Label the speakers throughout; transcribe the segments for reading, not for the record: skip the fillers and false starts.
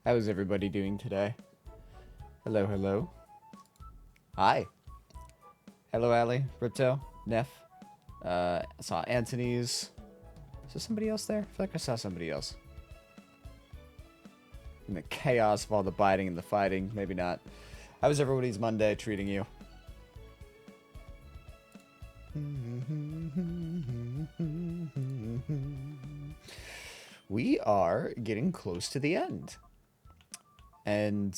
Speaker 1: How is everybody doing today? Hello, hello. Hi. Hello, Ali, Ripto, Neff. I saw Anthony's. Is there somebody else there? I feel like I saw somebody else. In the chaos of all the biting and the fighting, maybe not. How is everybody's Monday treating you? We are getting close to the end. And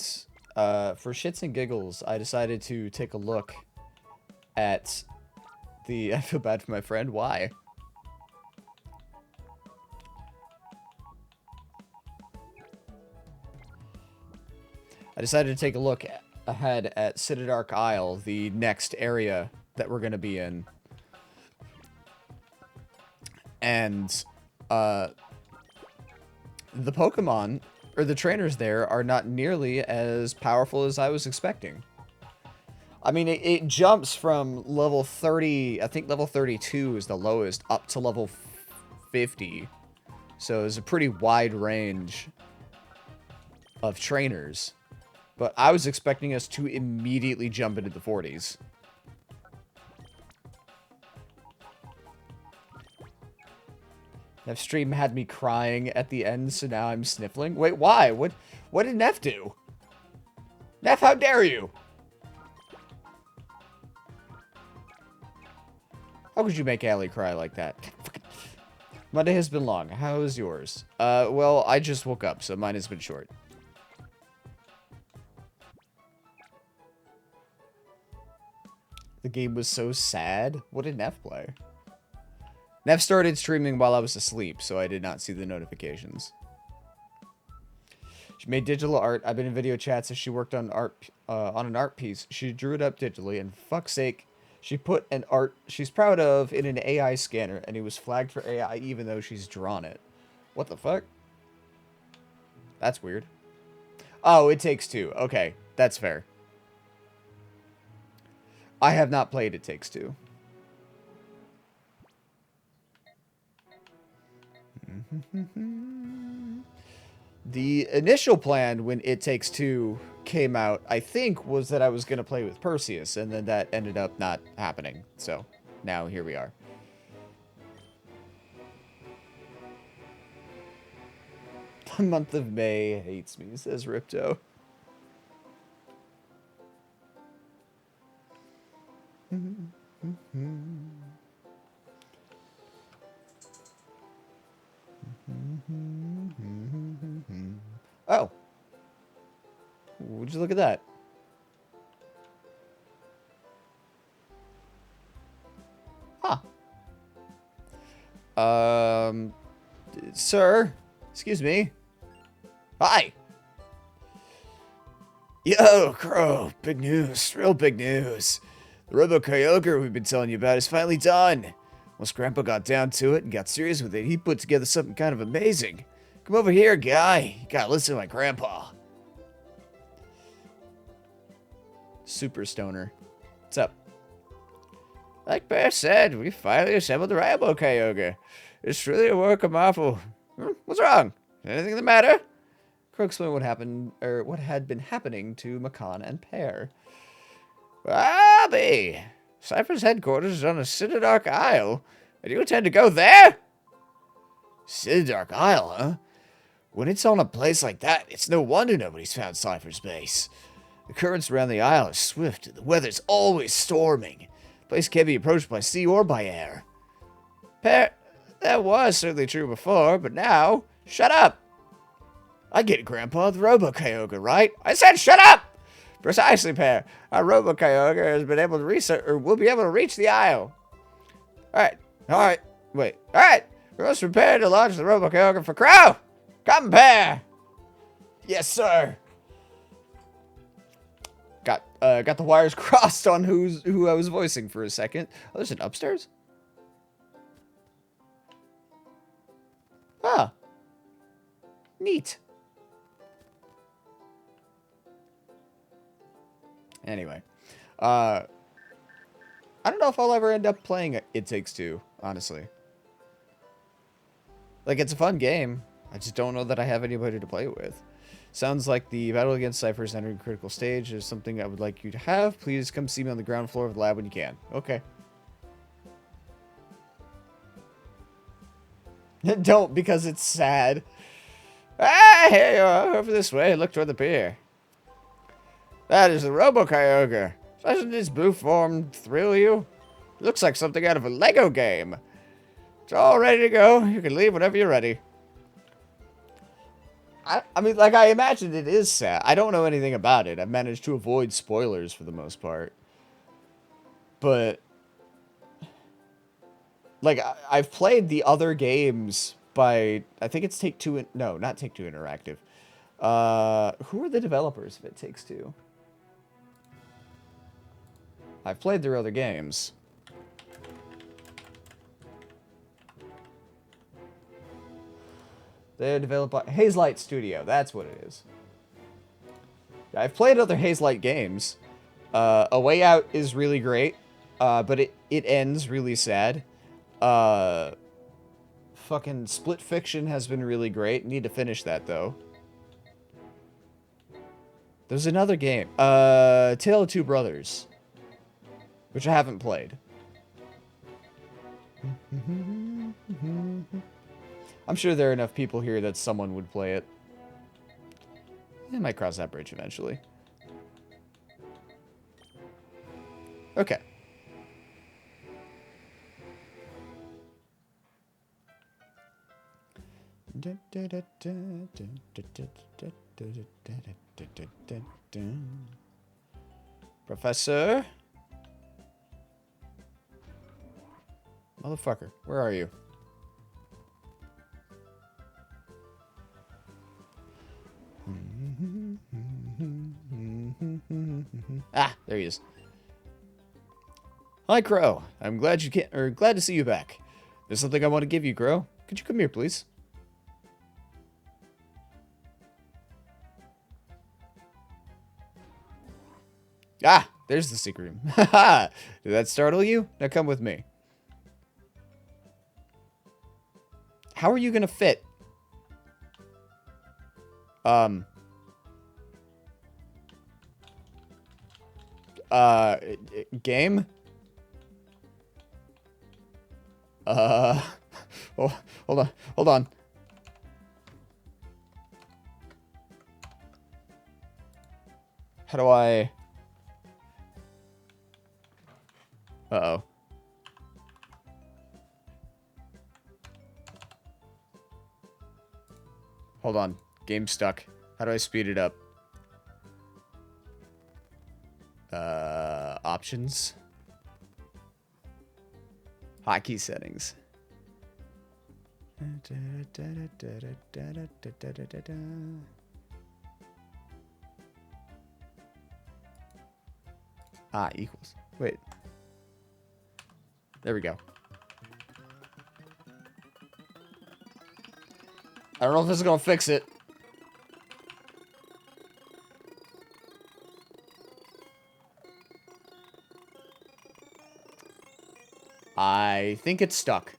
Speaker 1: for shits and giggles, I decided to take a look at the... I feel bad for my friend. Why? I decided to take a look ahead at Citadark Isle, the next area that we're going to be in. And the Pokemon, or the trainers there, are not nearly as powerful as I was expecting. I mean, it jumps from level 30, I think level 32 is the lowest, up to level 50. So it's a pretty wide range of trainers. But I was expecting us to immediately jump into the 40s. That stream had me crying at the end, so now I'm sniffling. Wait, why? What did Neff do? Neff, how dare you? How could you make Allie cry like that? Monday has been long. How is yours? Well, I just woke up, so mine has been short. The game was so sad. What did Neff play? Neff started streaming while I was asleep, so I did not see the notifications. She made digital art. I've been in video chats as she worked on art on an art piece. She drew it up digitally, and fuck's sake, she put an art she's proud of in an AI scanner, and it was flagged for AI even though she's drawn it. What the fuck? That's weird. Oh, It Takes Two. Okay, that's fair. I have not played It Takes Two. The initial plan when It Takes Two came out, I think, was that I was going to play with Perseus, and then that ended up not happening. So, now here we are. The month of May hates me, says Ripto. Oh. Would you look at that? Huh. Sir? Excuse me? Hi! Yo, Crow. Big news. Real big news. The Robo Kyogre we've been telling you about is finally done. Once Grandpa got down to it and got serious with it, he put together something kind of amazing. Come over here, guy. You gotta listen to my grandpa. Super stoner. What's up? Like Bear said, we finally assembled the Rainbow Kyogre. It's truly a work of marvel. What's wrong? Anything the matter? Crow explained what happened, or what had been happening to Macan and Pear. Bobby! Cypher's headquarters is on a Citadark Isle, and you intend to go there? Citadark Isle, huh? When it's on a place like that, it's no wonder nobody's found Cypher's base. The currents around the isle are swift, and the weather's always storming. The place can't be approached by sea or by air. That was certainly true before, but now... Shut up! I get it, Grandpa. The Robo Kyogre, right? I said shut up! Precisely, Pear. Our Robo Kyogre has been able to research, or will be able to reach the isle. Alright, wait. Alright, we're almost prepared to launch the Robo Kyogre for Crow! Come, Pear! Yes, sir! Got the wires crossed on who I was voicing for a second. Oh, there's an upstairs? Ah. Neat. Anyway. I don't know if I'll ever end up playing It Takes Two, honestly. Like, it's a fun game. I just don't know that I have anybody to play with. Sounds like the battle against Cypher is entering critical stage. There's something I would like you to have. Please come see me on the ground floor of the lab when you can. Okay. Don't, because it's sad. Ah, here you are. Over this way. Look toward the pier. That is the Robo-Kyogre. Doesn't this blue form thrill you? It looks like something out of a Lego game. It's all ready to go. You can leave whenever you're ready. I mean, like, I imagine it is sad. I don't know anything about it. I've managed to avoid spoilers for the most part. But, like, I've played the other games by, I think it's Take-Two, no, not Take-Two Interactive. Who are the developers of It Takes Two? I've played their other games. They're developed by Hazelight Studio. That's what it is. I've played other Hazelight games. A Way Out is really great, but it ends really sad. Fucking Split Fiction has been really great. Need to finish that, though. There's another game. Tale of Two Brothers. Which I haven't played. I'm sure there are enough people here that someone would play it. I might cross that bridge eventually. Okay. Professor? Motherfucker, where are you? Ah, there he is. Hi, Crow. I'm glad glad to see you back. There's something I want to give you, Crow. Could you come here, please? Ah, there's the secret room. Haha! Did that startle you? Now come with me. How are you gonna fit? Game? Oh, hold on. How do I... Uh-oh. Hold on. Game's stuck. How do I speed it up? Options. Hotkey settings. Ah, equals. Wait. There we go. I don't know if this is gonna fix it. I think it's stuck.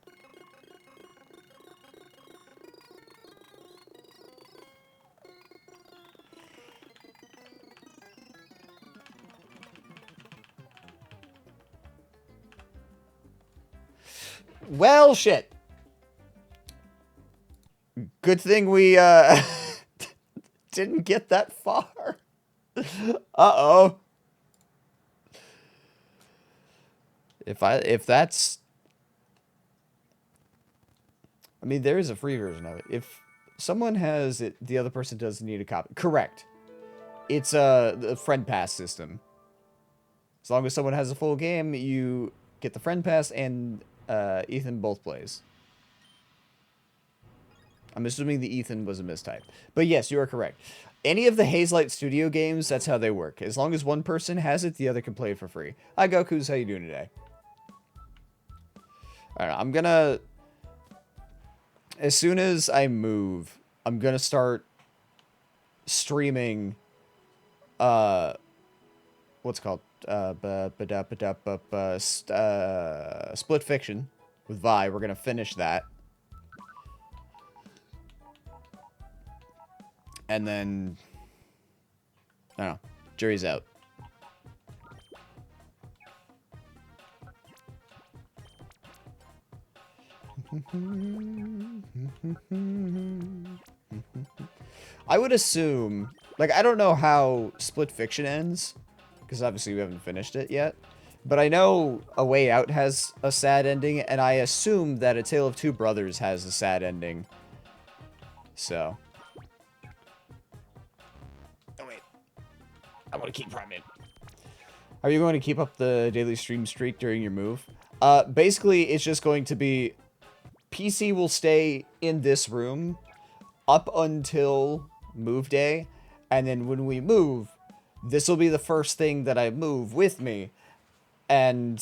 Speaker 1: Well, shit. Good thing we, didn't get that far. Uh-oh. If that's... I mean, there is a free version of it. If someone has it, the other person doesn't need a copy. Correct. It's the friend pass system. As long as someone has a full game, you get the friend pass and Ethan both plays. I'm assuming the Ethan was a mistype. But yes, you are correct. Any of the Hazelight Studio games, that's how they work. As long as one person has it, the other can play it for free. Hi, Goku's. How you doing today? Alright, I'm gonna... As soon as I move, I'm gonna start streaming... what's it called? Split Fiction with Vi. We're gonna finish that. And then, I don't know, jury's out. I would assume, like, I don't know how Split Fiction ends, because obviously we haven't finished it yet. But I know A Way Out has a sad ending, and I assume that A Tale of Two Brothers has a sad ending. So. Oh, wait. I want to keep priming. Are you going to keep up the daily stream streak during your move? Basically, it's just going to be... PC will stay in this room up until move day, and then when we move, this will be the first thing that I move with me, and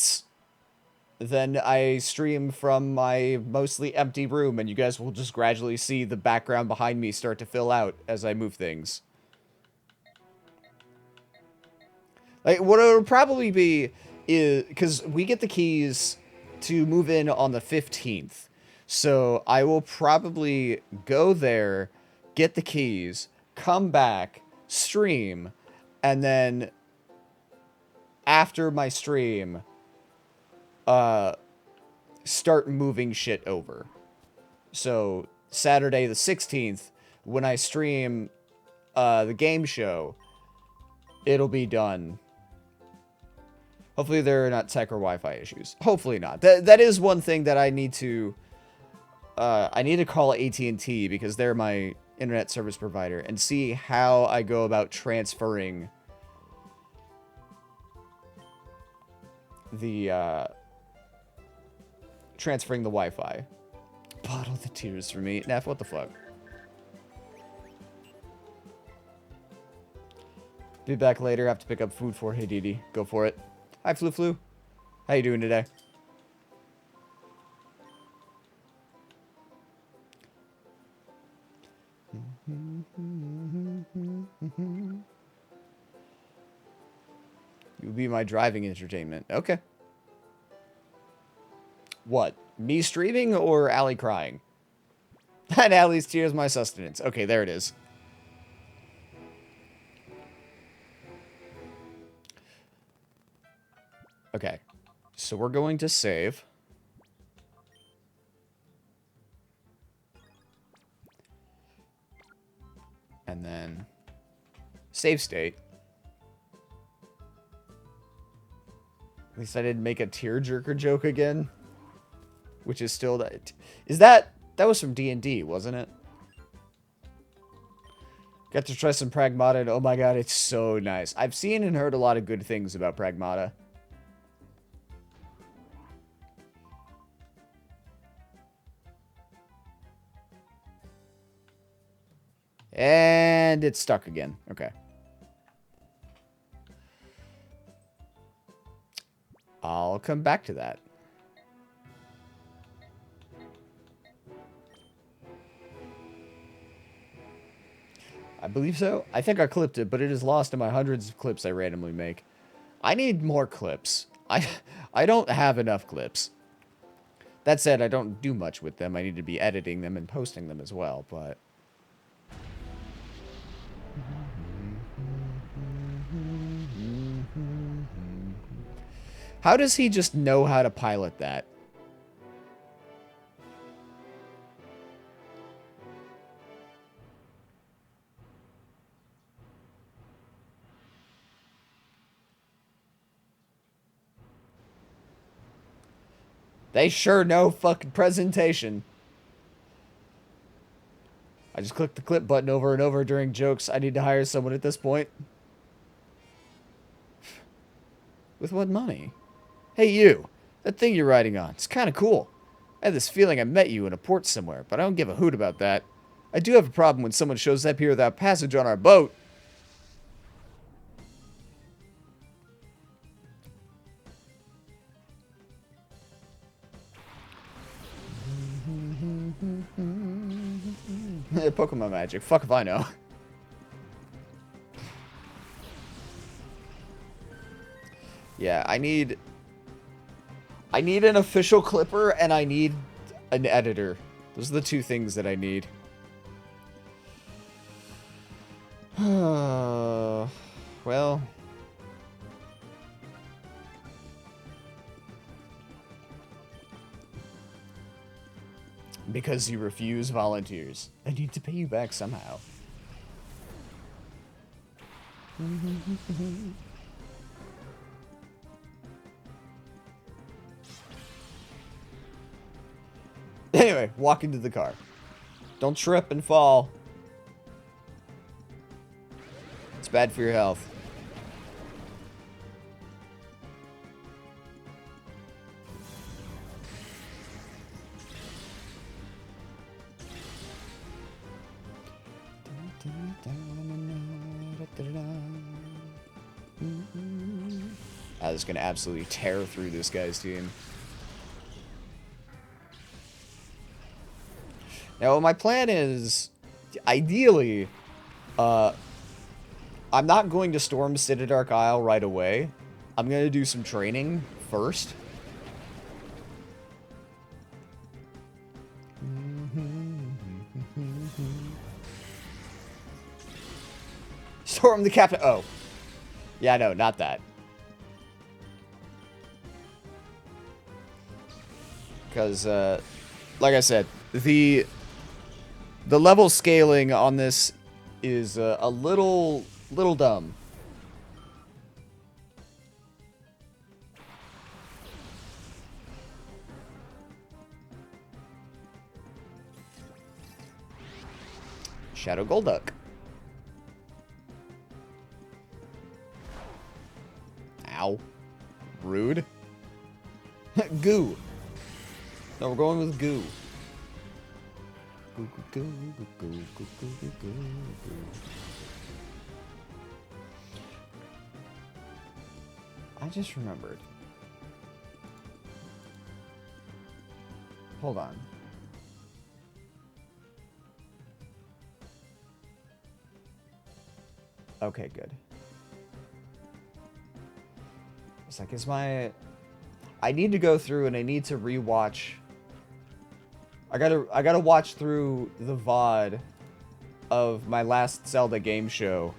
Speaker 1: then I stream from my mostly empty room, and you guys will just gradually see the background behind me start to fill out as I move things. Like, what it'll probably be is, because we get the keys to move in on the 15th, so I will probably go there, get the keys, come back, stream, and then after my stream, start moving shit over. So Saturday the 16th, when I stream the game show, it'll be done. Hopefully there are not tech or Wi-Fi issues. Hopefully not. That is one thing that I need to... I need to call AT&T because they're my internet service provider and see how I go about transferring the Wi-Fi. Bottle the tears for me. Neff, what the fuck? Be back later. I have to pick up food for Hey Didi. Go for it. Hi, Flu. How you doing today? You'll be my driving entertainment. Okay. What? Me streaming or Allie crying? And Allie's tears my sustenance. Okay, there it is. Okay. So we're going to save. And then save state. At least I didn't make a tearjerker joke again. Which is still that. Is that was from D&D, wasn't it? Got to try some Pragmata, and oh my god, it's so nice. I've seen and heard a lot of good things about Pragmata. And it's stuck again. Okay. I'll come back to that. I believe so. I think I clipped it, but it is lost in my hundreds of clips I randomly make. I need more clips. I don't have enough clips. That said, I don't do much with them. I need to be editing them and posting them as well, but... How does he just know how to pilot that? They sure know fucking presentation. I just clicked the clip button over and over during jokes. I need to hire someone at this point. With what money? Hey, you. That thing you're riding on. It's kind of cool. I had this feeling I met you in a port somewhere, but I don't give a hoot about that. I do have a problem when someone shows up here without passage on our boat. Pokemon magic. Fuck if I know. Yeah, I need an official clipper and I need an editor. Those are the two things that I need. Well... Because you refuse volunteers. I need to pay you back somehow. Anyway, walk into the car. Don't trip and fall. It's bad for your health. I was gonna absolutely tear through this guy's team. Now, my plan is, ideally, I'm not going to storm Citadark Isle right away. I'm going to do some training first. Storm the captain. Oh. Yeah, no, not that. Because, like I said, the level scaling on this is a little dumb. Shadow Golduck. Ow. Rude. Goo. No, we're going with goo. Goo, goo, goo, goo, goo, goo, goo, goo, goo. I just remembered. Hold on. Okay, good. It's like, I need to go through and I need to rewatch. I gotta watch through the VOD of my last Zelda game show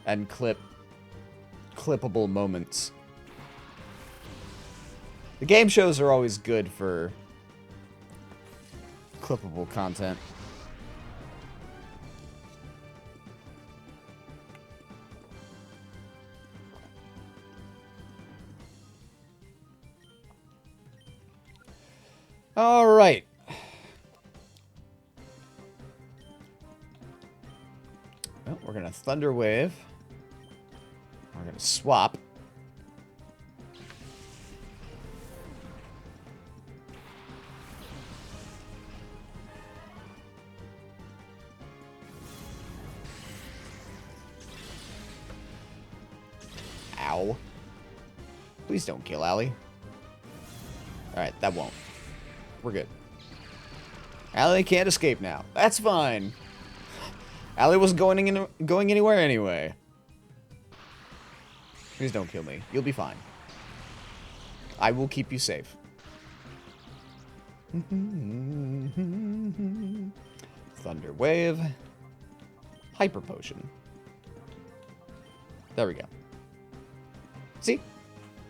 Speaker 1: and clippable moments. The game shows are always good for clippable content. All right. Well, we're gonna Thunder Wave. We're gonna swap. Ow. Please don't kill Allie. Alright, that won't. We're good. Allie can't escape now. That's fine. Allie wasn't going anywhere anyway. Please don't kill me. You'll be fine. I will keep you safe. Thunder Wave. Hyper Potion. There we go. See?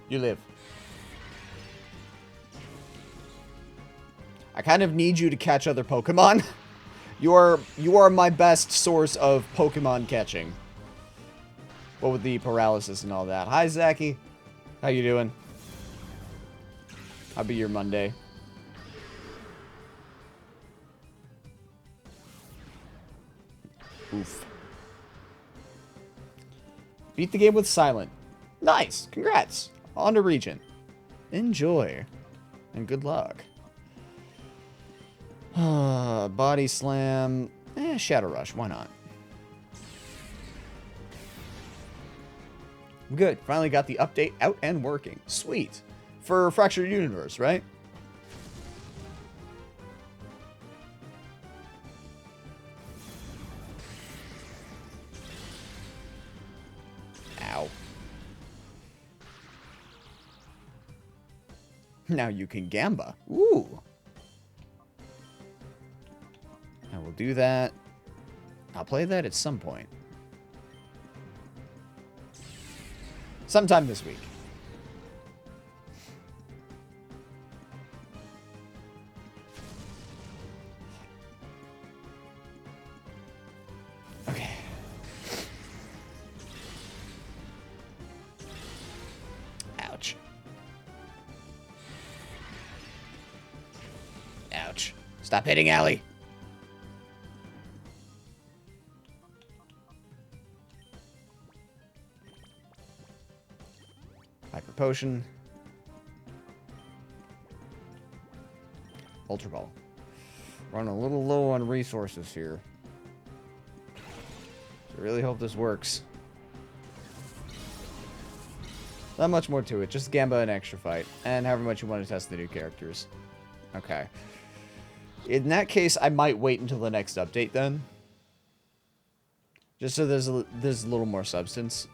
Speaker 1: You live. I kind of need you to catch other Pokemon. You are my best source of Pokemon catching. What with the paralysis and all that. Hi, Zachy. How you doing? I'll be your Monday. Oof. Beat the game with Silent. Nice. Congrats. On to Regent. Enjoy. And good luck. Body Slam. Shadow Rush. Why not? Good. Finally got the update out and working. Sweet. For Fractured Universe, right? Ow. Now you can Gamba. Ooh. I will do that. I'll play that at some point. Sometime this week. Okay. Ouch. Ouch. Stop hitting Allie. Hyper Potion. Ultra Ball. Run a little low on resources here. I really hope this works. Not much more to it. Just Gamba and Extra Fight. And however much you want to test the new characters. Okay. In that case, I might wait until the next update then. Just so there's a little more substance.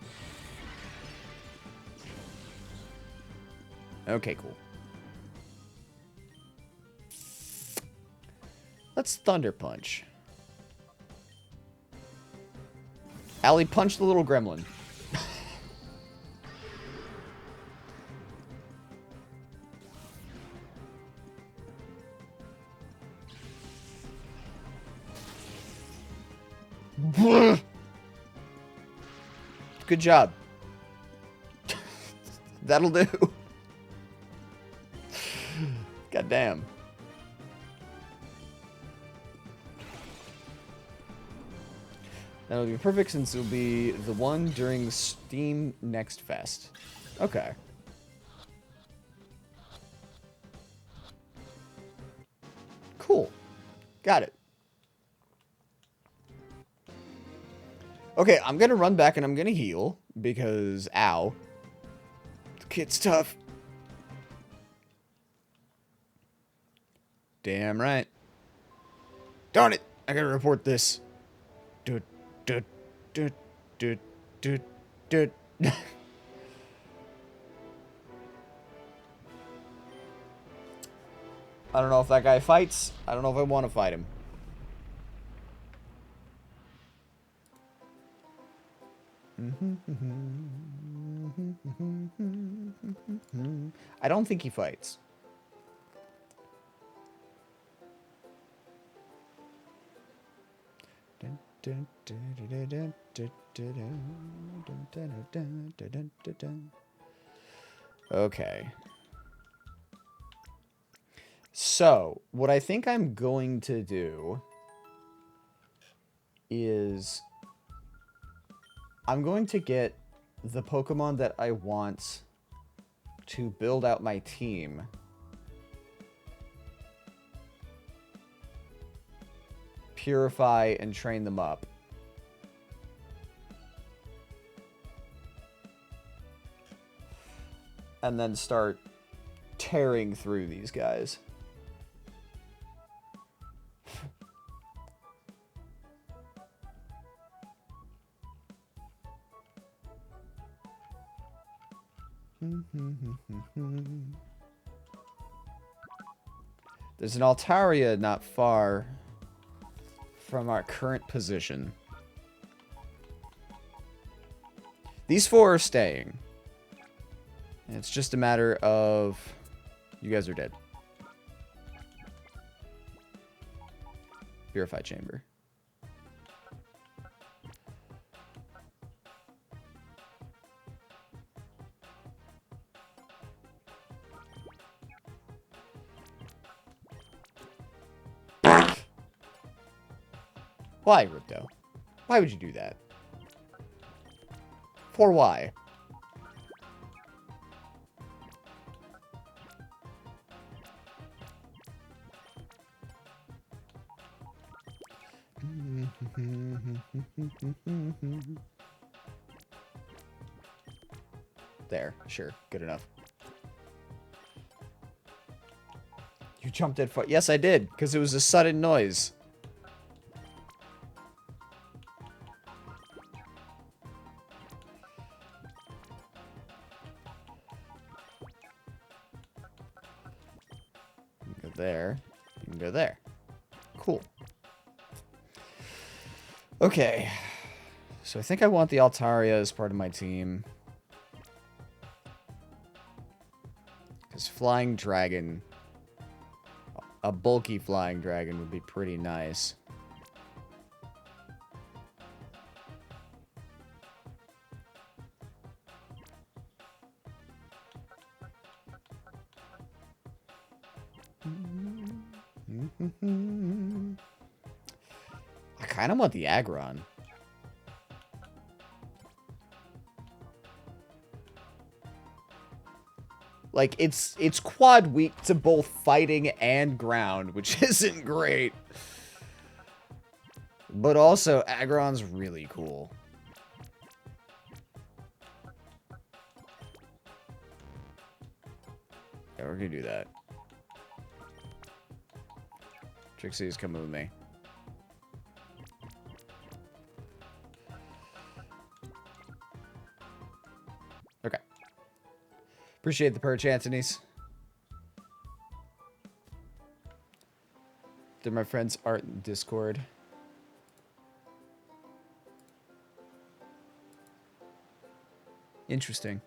Speaker 1: Okay, cool. Let's Thunder Punch. Allie, punch the little gremlin. Good job. That'll do. God damn. That'll be perfect since it'll be the one during Steam Next Fest. Okay. Cool. Got it. Okay, I'm gonna run back and I'm gonna heal because, ow. The kid's tough. Damn right. Darn it! I gotta report this. I don't know if that guy fights. I don't know if I want to fight him. I don't think he fights. Okay. So, what I think I'm going to do is I'm going to get the Pokemon that I want to build out my team. Purify and train them up. And then start tearing through these guys. There's an Altaria not far from our current position. These four are staying. And it's just a matter of... You guys are dead. Purify chamber. Why, Ripto? Why would you do that? For why? There, sure, good enough. You jumped at foot. Yes, I did, because it was a sudden noise. You can go there. You can go there. Cool. Okay. So I think I want the Altaria as part of my team. flying dragon. A bulky flying dragon would be pretty nice. I kind of want the Aggron. Like, it's quad weak to both fighting and ground, which isn't great. But also, Aggron's really cool. Yeah, we're gonna do that. Trixie's coming with me. Okay. Appreciate the perch, Antony's. They're my friends' art in Discord. Interesting.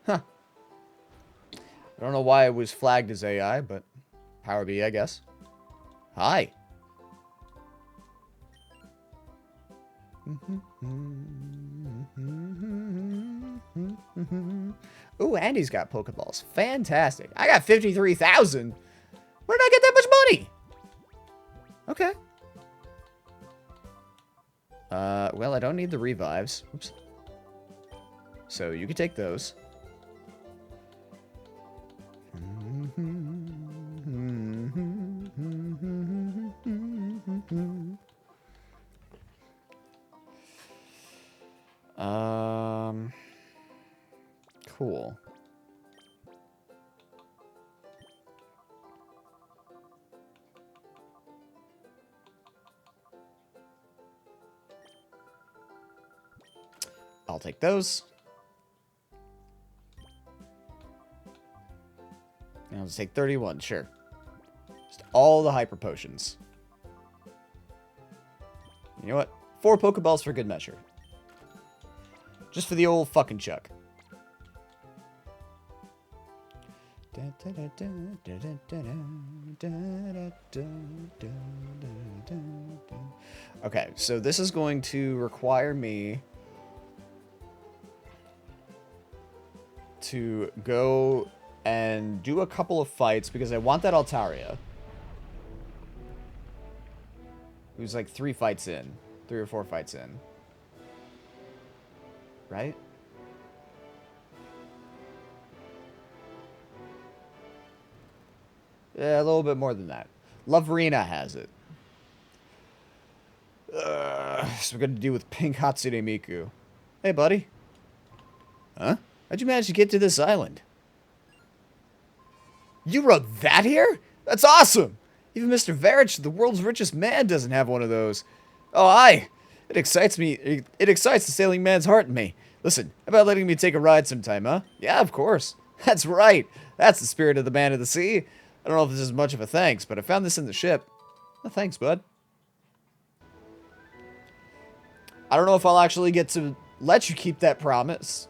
Speaker 1: Huh. I don't know why it was flagged as AI, but Power B, I guess. Hi. Ooh, Andy's got Pokeballs. Fantastic. I got 53,000. Where did I get that much money? Okay. Well, I don't need the revives. Oops. So you can take those. Cool. I'll take those. And I'll just take 31, sure. Just all the hyper potions. You know what? 4 Pokeballs for good measure. Just for the old fucking chuck. Okay, so this is going to require me to go and do a couple of fights because I want that Altaria. Who's like 3 fights in. 3 or 4 fights in. Right? Yeah, a little bit more than that. Loverina has it. So we're going to deal with Pink Hatsune Miku. Hey, buddy. Huh? How'd you manage to get to this island? You wrote that here? That's awesome! Even Mr. Varich, the world's richest man, doesn't have one of those. Oh, aye. It excites me. It excites the sailing man's heart in me. Listen, how about letting me take a ride sometime, huh? Yeah, of course. That's right. That's the spirit of the man of the sea. I don't know if this is much of a thanks, but I found this in the ship. Oh, thanks, bud. I don't know if I'll actually get to let you keep that promise.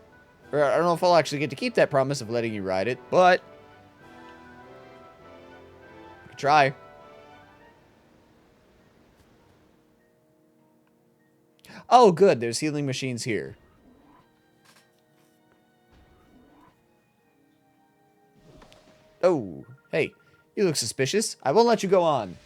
Speaker 1: Or I don't know if I'll actually get to keep that promise of letting you ride it, but I could try. Oh, good. There's healing machines here. Oh, hey. You look suspicious. I won't let you go on.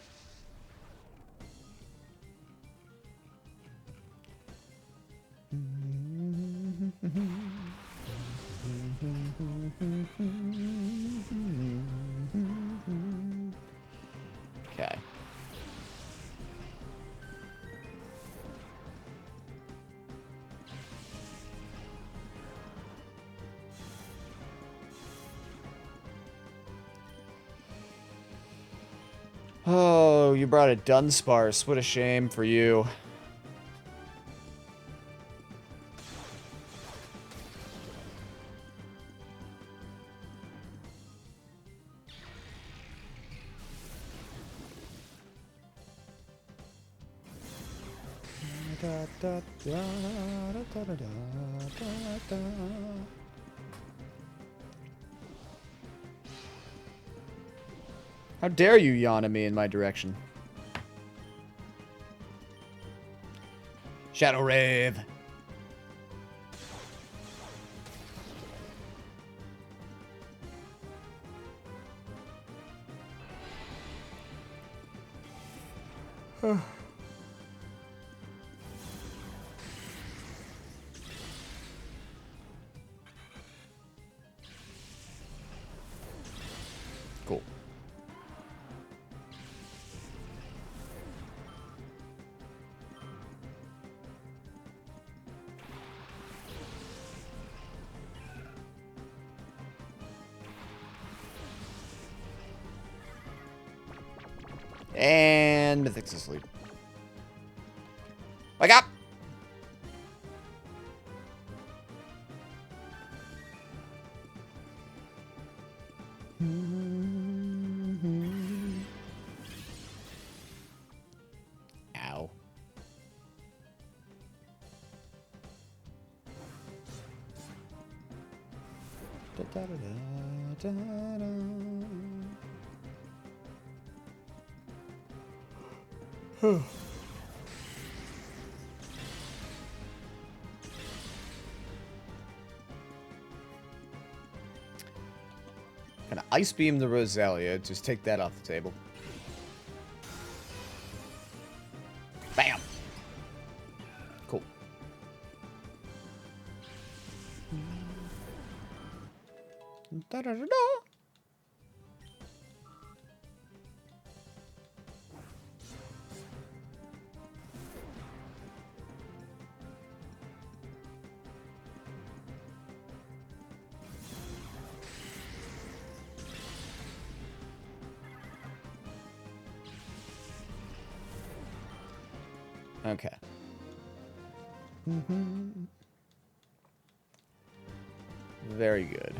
Speaker 1: Okay. Oh, you brought a Dunsparce. What a shame for you. Da, da, da, da, da, da, da, da. How dare you yawn at me in my direction? Shadow Rave. Cool. And Mythic's asleep. Wake up! Ow. Da, da, da, da, da. Gonna ice beam the Rosalia. Just take that off the table. Bam. Cool. Da, da, da, da. Okay. Very good.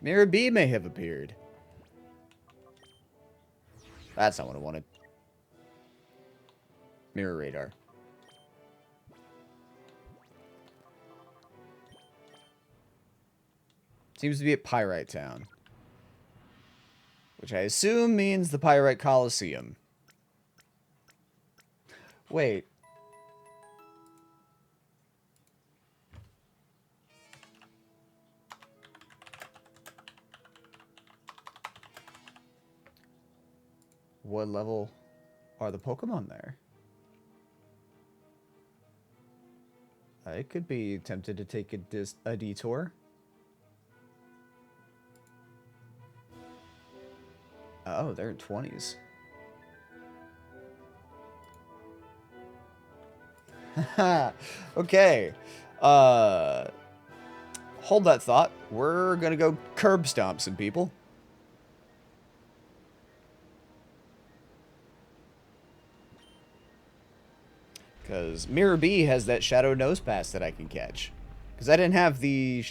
Speaker 1: Mirror B may have appeared. That's not what I wanted. Mirror radar. Seems to be at Pyrite Town. Which I assume means the Pyrite Coliseum. Wait. What level are the Pokemon there? I could be tempted to take a detour. Oh, they're in 20s. Okay. Hold that thought. We're gonna go curb stomp some people. Because Mirror B has that Shadow Nose Pass that I can catch. Because I didn't have the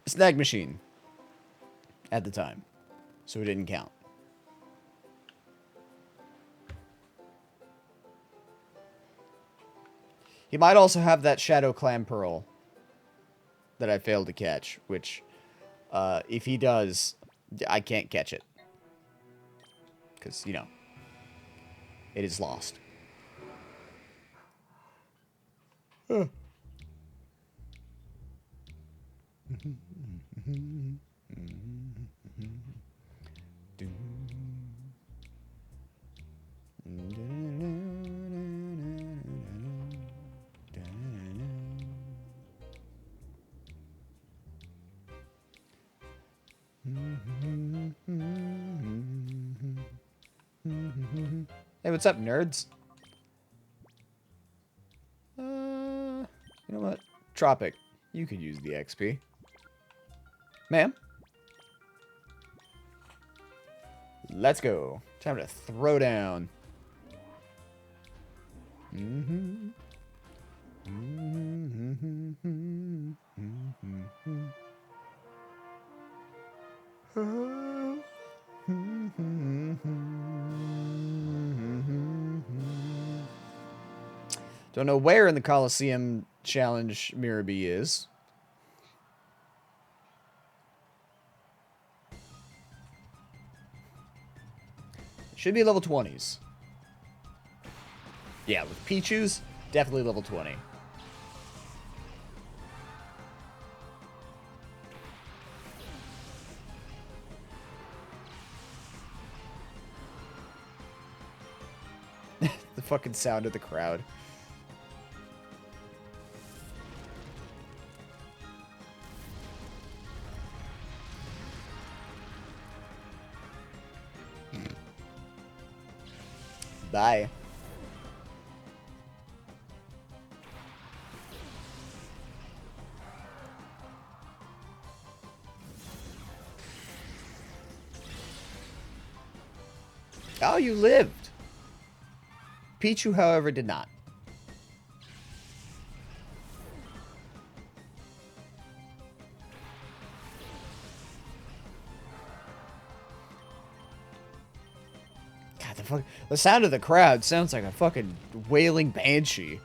Speaker 1: snag machine at the time. So it didn't count. He might also have that Shadow Clam Pearl that I failed to catch. Which, if he does, I can't catch it. Because, you know, it is lost. Hey, what's up, nerds? You know what? Tropic, you could use the XP. Ma'am? Let's go. Time to throw down. Don't know where in the Coliseum challenge Mirabee is. Should be level 20s. Yeah, with Pichu's, definitely level 20. The fucking sound of the crowd. Bye. Oh, you lived. Pichu, however, did not. God, the sound of the crowd sounds like a fucking wailing banshee.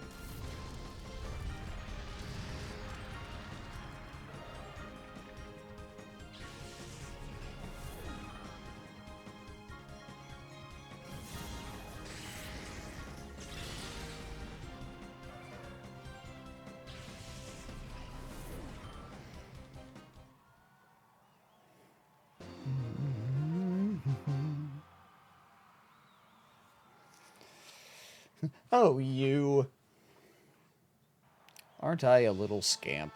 Speaker 1: Oh, you. Aren't I a little scamp?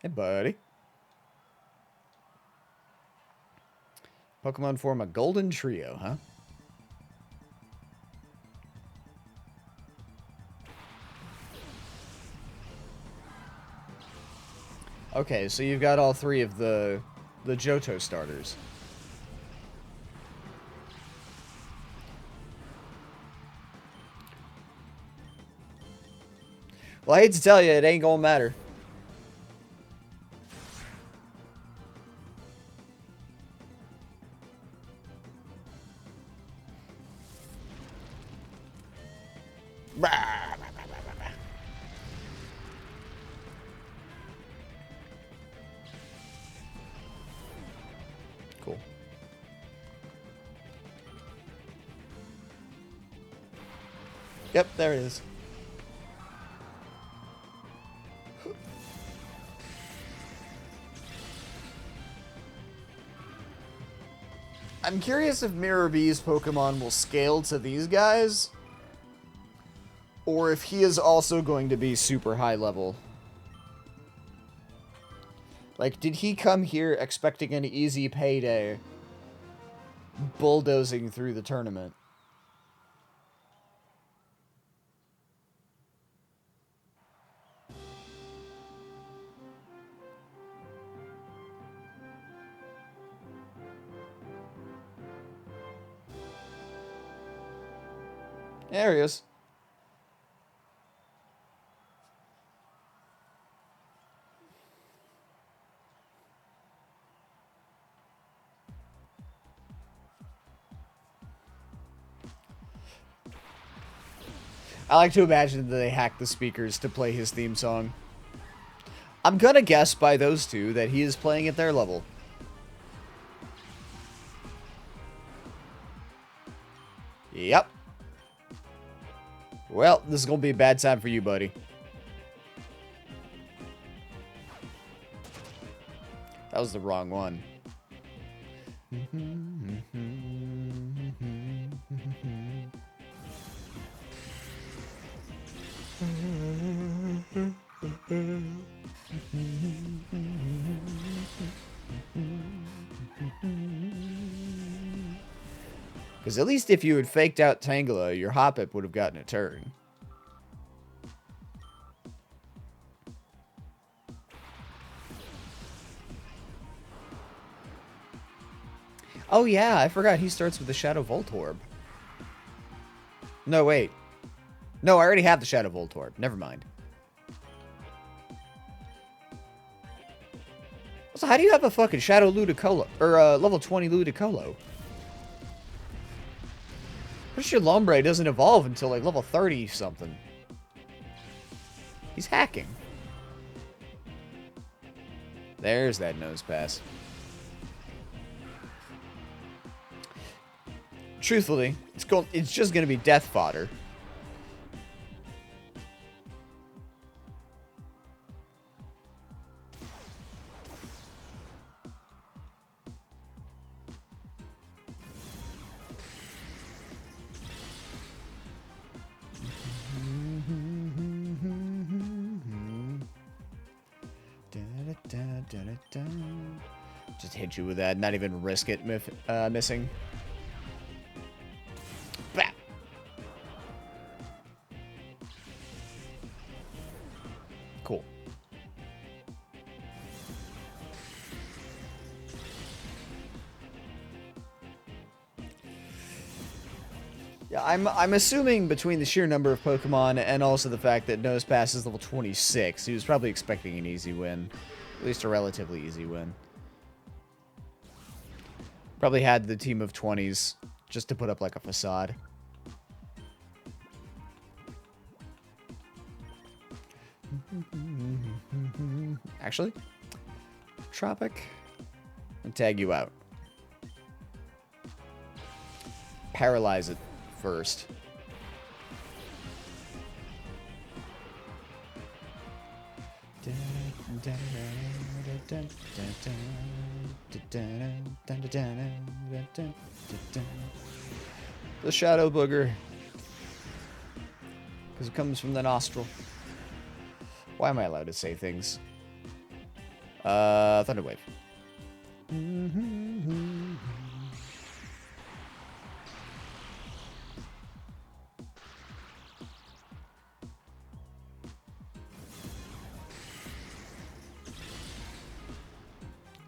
Speaker 1: Hey, buddy. Pokemon form a golden trio, huh? Okay, so you've got all three of the Johto starters. Well, I hate to tell you, it ain't gonna matter. Cool. Yep, there it is. I'm curious if Mirabee's Pokemon will scale to these guys, or if he is also going to be super high level. Like, did he come here expecting an easy payday, bulldozing through the tournament? There he is. I like to imagine that they hacked the speakers to play his theme song. I'm gonna guess by those two that he is playing at their level. Yep. Well, this is gonna be a bad time for you, buddy. That was the wrong one. Because at least if you had faked out Tangela, your Hoppip would have gotten a turn. Oh yeah, I forgot he starts with the Shadow Voltorb. No, wait. No, I already have the Shadow Voltorb. Never mind. Also, how do you have a fucking Shadow Ludicolo, or level 20 Ludicolo? Pretty sure Lombre doesn't evolve until like level 30 something. He's hacking. There's that nose pass. Truthfully, it's just gonna be death fodder. Just hit you with that, not even risk it missing. Bah. Cool. Yeah, I'm assuming between the sheer number of Pokemon and also the fact that Nosepass is level 26, he was probably expecting an easy win. At least a relatively easy win. Probably had the team of 20s just to put up like a facade. Actually, Tropic, and tag you out. Paralyze it first. The Shadow Booger. Because it comes from the nostril. Why am I allowed to say things? Thunder Wave.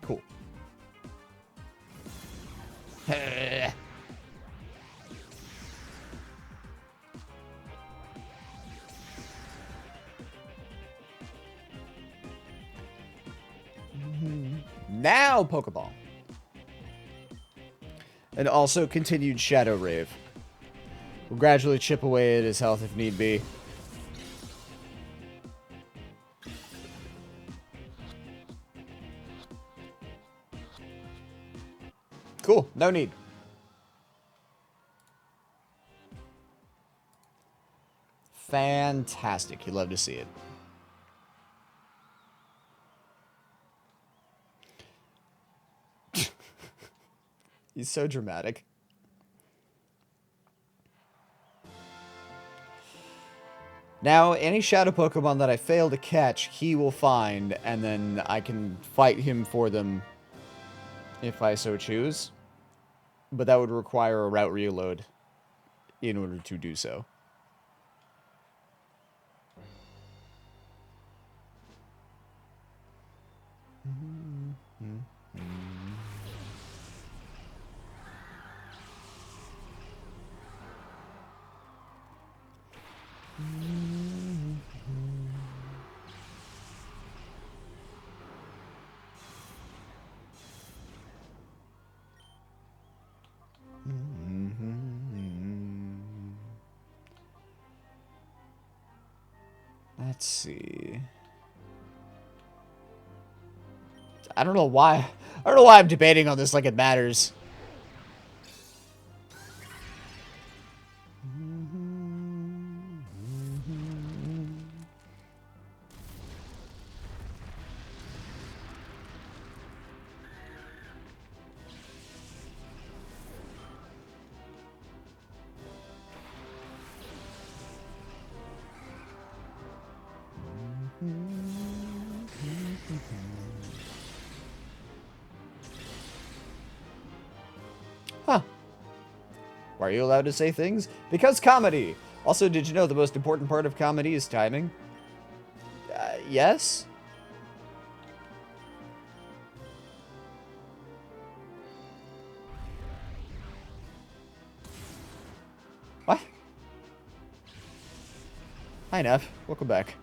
Speaker 1: Cool. Now Pokeball. And also continued Shadow Rave. We'll gradually chip away at his health if need be. Cool, no need. Fantastic, you love to see it. He's so dramatic. Now, any Shadow Pokemon that I fail to catch, he will find, and then I can fight him for them if I so choose. But that would require a route reload in order to do so. Let's see. I don't know why. I don't know why I'm debating on this like it matters. Huh. Why are you allowed to say things? Because comedy! Also, did you know the most important part of comedy is timing? Yes? What? Hi, Nev. Welcome back.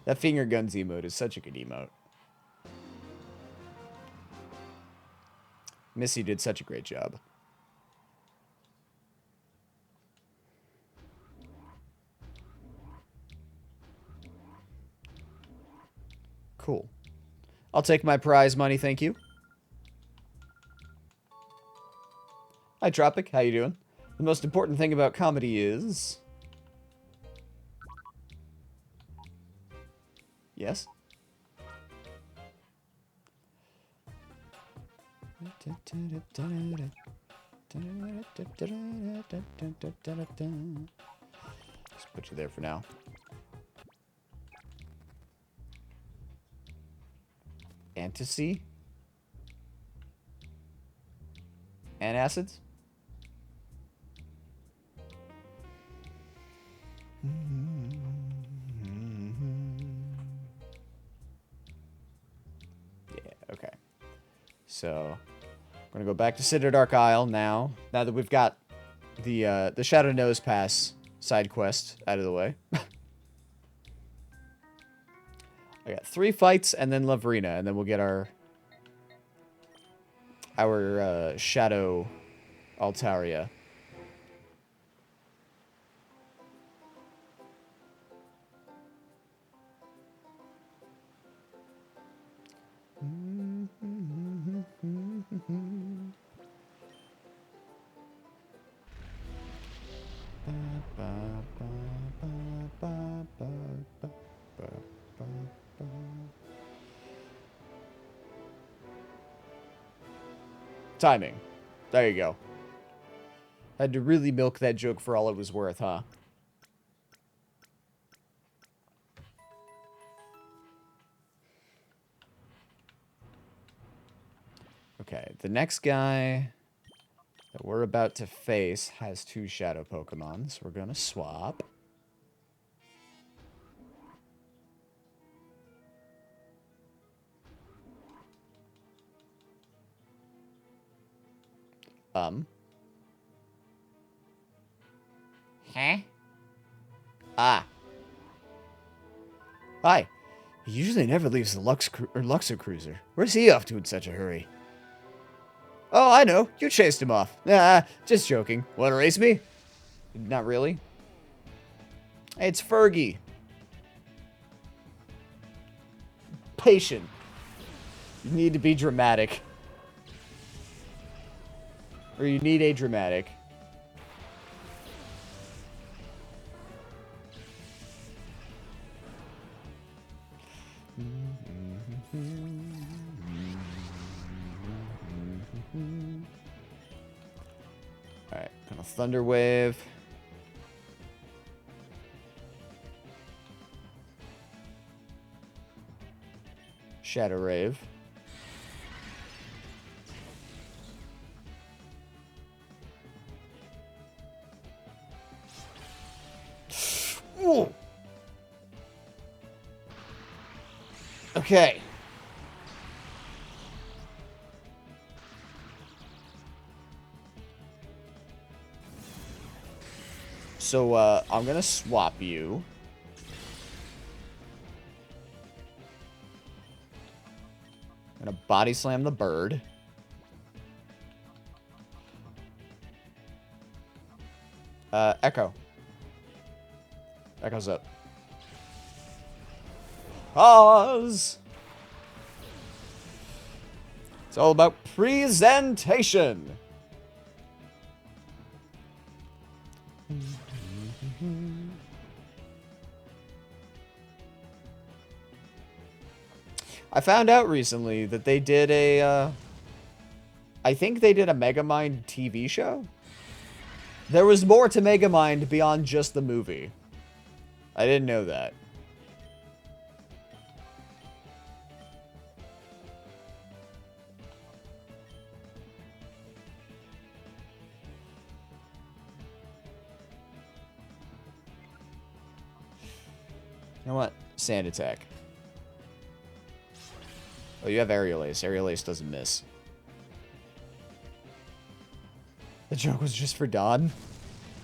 Speaker 1: That finger guns emote is such a good emote. Missy did such a great job. Cool. I'll take my prize money, thank you. Hi, Tropic. How you doing? The most important thing about comedy is... Yes? Just put you there for now. Antacy? Antacids? Yeah, okay. So, we're gonna go back to Ciderdark Isle now. Now that we've got the Shadow Nose Pass side quest out of the way. I got 3 fights and then Lavrina, and then we'll get our Shadow Altaria. Timing. There you go. Had to really milk that joke for all it was worth, huh? Okay, the next guy that we're about to face has 2 shadow Pokemon, so we're gonna swap. Huh? Ah. Hi. He usually never leaves the Luxor Cruiser. Where's he off to in such a hurry? Oh, I know. You chased him off. Ah, just joking. Want to race me? Not really. Hey, it's Fergie. Patient. You need to be dramatic. Or you need a dramatic. Alright, gonna Thunder Wave. Shadow Rave. Ooh. Okay. So, I'm gonna swap you. I'm gonna body slam the bird. Echo. Echo's up. Pause! It's all about presentation. I found out recently that they did a, I think they did a Megamind TV show. There was more to Megamind beyond just the movie. I didn't know that. You know what? Sand attack. Oh, you have Aerial Ace. Aerial Ace doesn't miss. The joke was just for Don.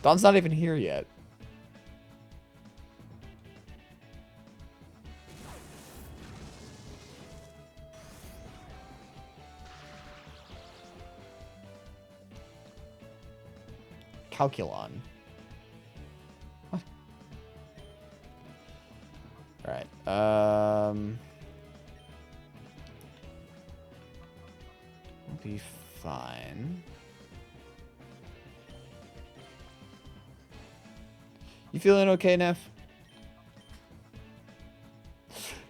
Speaker 1: Dawn's not even here yet. Calculon. What? Alright, we'll be fine. You feeling okay, Neff?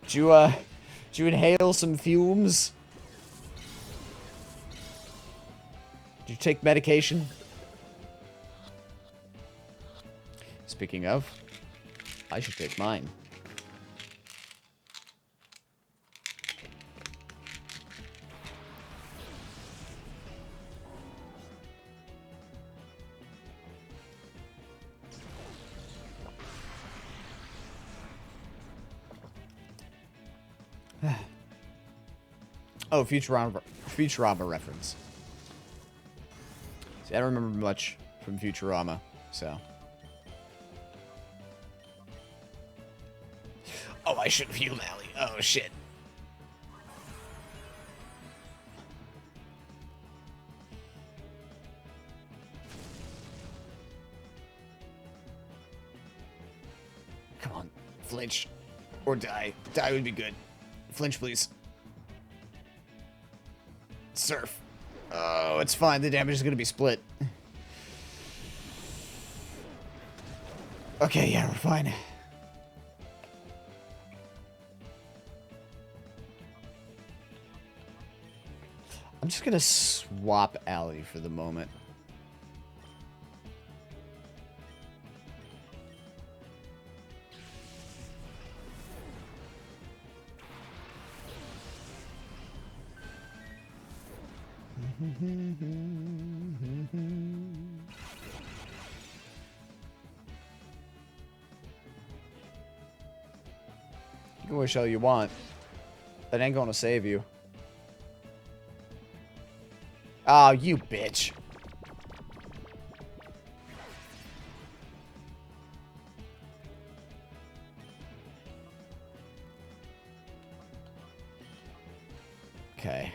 Speaker 1: Did you inhale some fumes? Did you take medication? Speaking of, I should take mine. Oh, Futurama reference. See, I don't remember much from Futurama, so. Oh, I should heal Allie. Oh, shit. Come on, flinch. Or die. Die would be good. Flinch, please. Surf. Oh, it's fine. The damage is going to be split. Okay, yeah, we're fine. I'm just going to swap Allie for the moment. You can wish all you want. That ain't gonna save you. Oh, you bitch. Okay.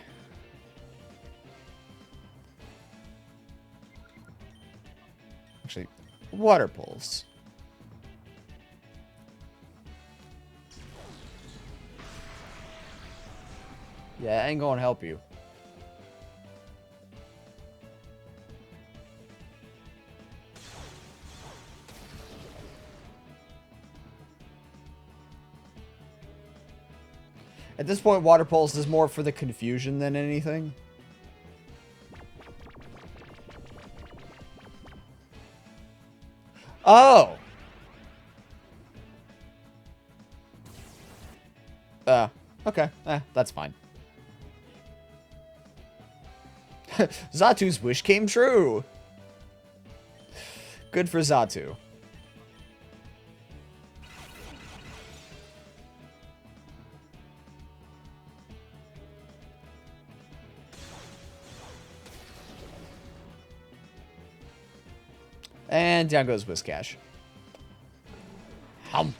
Speaker 1: Actually, water pulse. Yeah, I ain't gonna help you. At this point, water pulse is more for the confusion than anything. Oh! Okay. That's fine. Zatu's wish came true! Good for Zatu. And down goes Whiscash. Hum.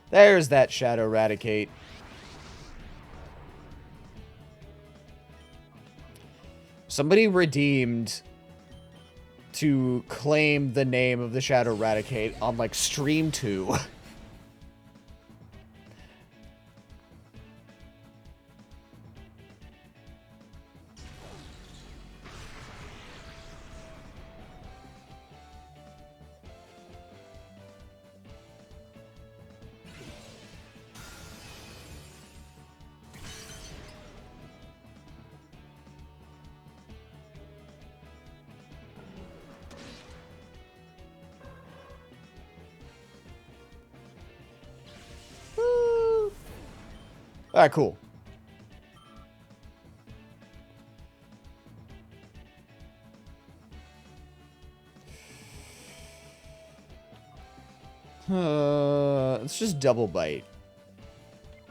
Speaker 1: There's that Shadow Raticate. Somebody redeemed to claim the name of the Shadow Raticate on, like, Stream 2. Alright, cool. Let's just double bite.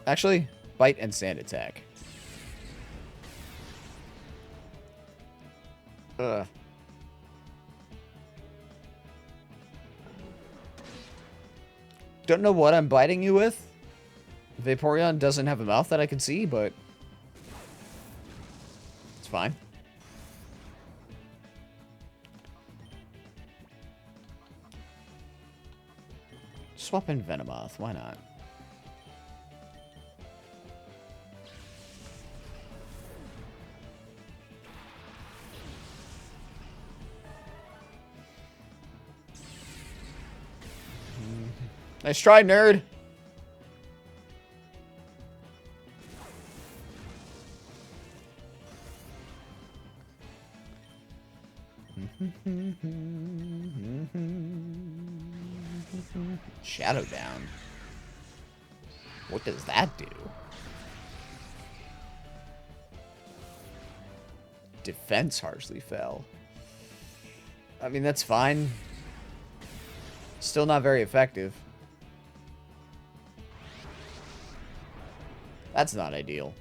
Speaker 1: Actually, bite and sand attack. Ugh. Don't know what I'm biting you with. Vaporeon doesn't have a mouth that I can see, but it's fine. Swap in Venomoth, why not? Nice try, nerd. Shadow down. What does that do? Defense harshly fell. I mean, that's fine. Still not very effective. That's not ideal.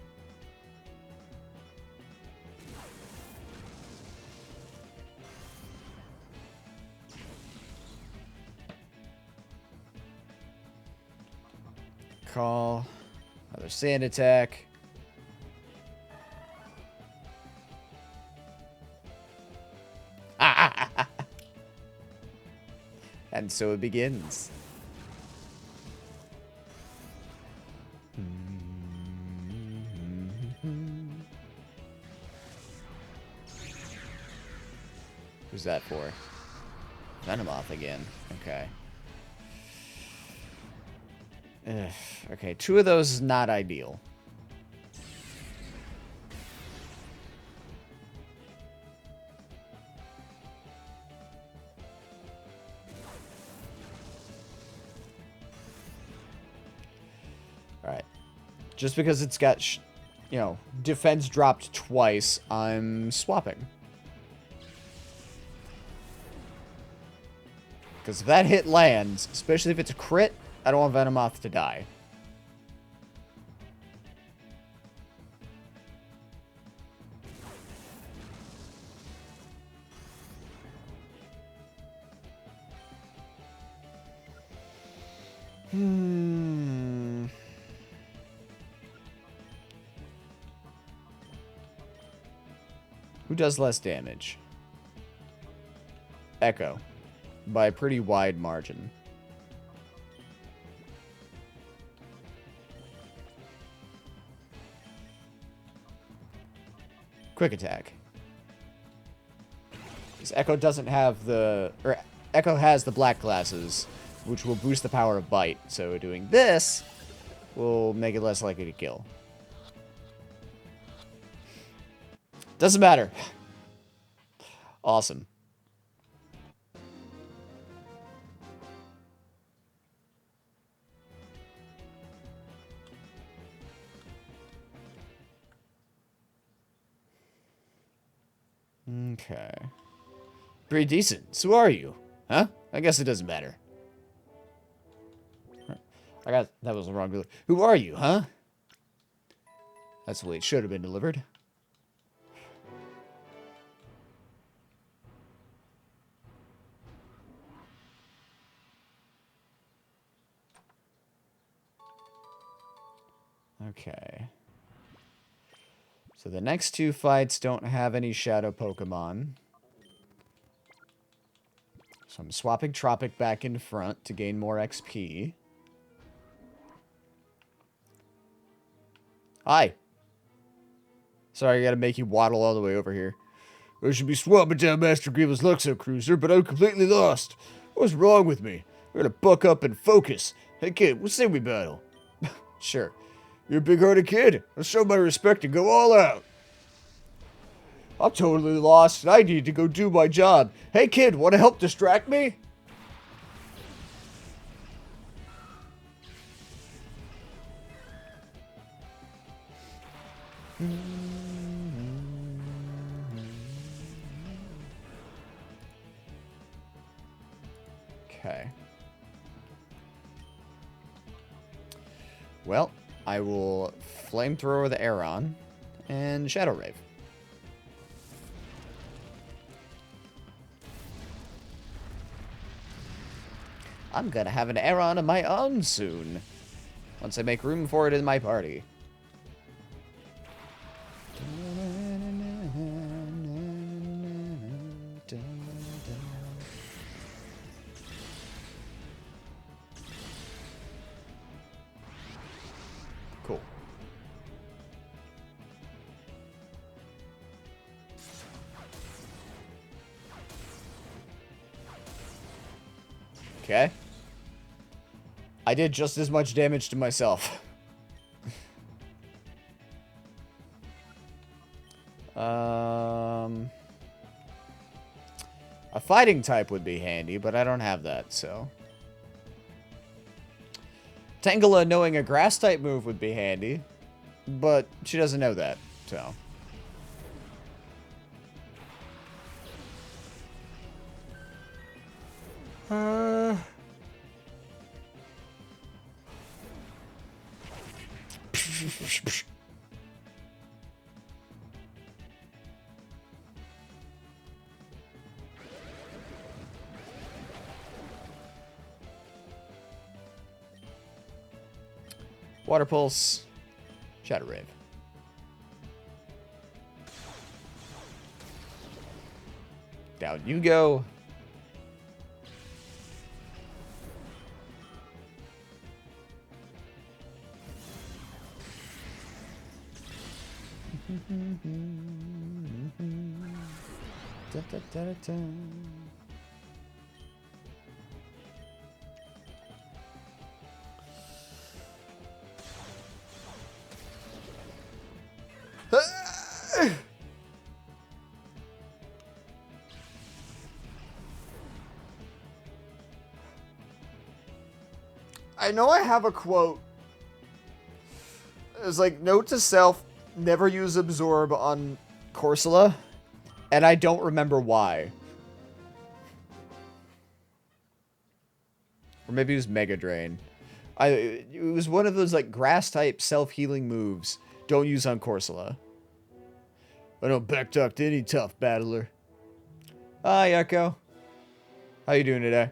Speaker 1: Call. Another sand attack. And so it begins. Who's that for? Venomoth again. Okay. Ugh. Okay, 2 of those is not ideal. Alright. Just because it's got, you know, defense dropped twice, I'm swapping. Because if that hit lands, especially if it's a crit, I don't want Venomoth to die. Who does less damage? Echo. By a pretty wide margin. Quick attack. Because Echo doesn't have the... Or Echo has the black glasses, which will boost the power of bite. So doing this will make it less likely to kill. Doesn't matter. Awesome. Okay. Pretty decent. So who are you? Huh? I guess it doesn't matter. That was the wrong delivery. Who are you, huh? That's the way it should have been delivered. Okay. So the next 2 fights don't have any shadow Pokemon. So I'm swapping Tropic back in front to gain more XP. Hi. Sorry, I gotta make you waddle all the way over here. I should be swapping down Master Grievous Luxo Cruiser, but I'm completely lost. What's wrong with me? I gotta buck up and focus. Hey kid, we'll say we battle. Sure. You're a big-hearted kid. Let's show my respect and go all out. I'm totally lost, and I need to go do my job. Hey, kid, want to help distract me? Okay. Well, I will Flamethrower the Aeron and Shadow Rave. I'm gonna have an Aeron of my own soon. Once I make room for it in my party. Cool. Okay. I did just as much damage to myself. A fighting type would be handy, but I don't have that, so. Tangela knowing a grass type move would be handy, but she doesn't know that, so. Water Pulse, Shadow Rave. Down you go. Da, da, da, da, da. I know I have a quote. It's like, note to self, never use Absorb on Corsola. And I don't remember why. Or maybe it was Mega Drain. It was one of those like grass type self-healing moves. Don't use on Corsola. I don't backtalk to any tough battler. Hi, Echo. How you doing today?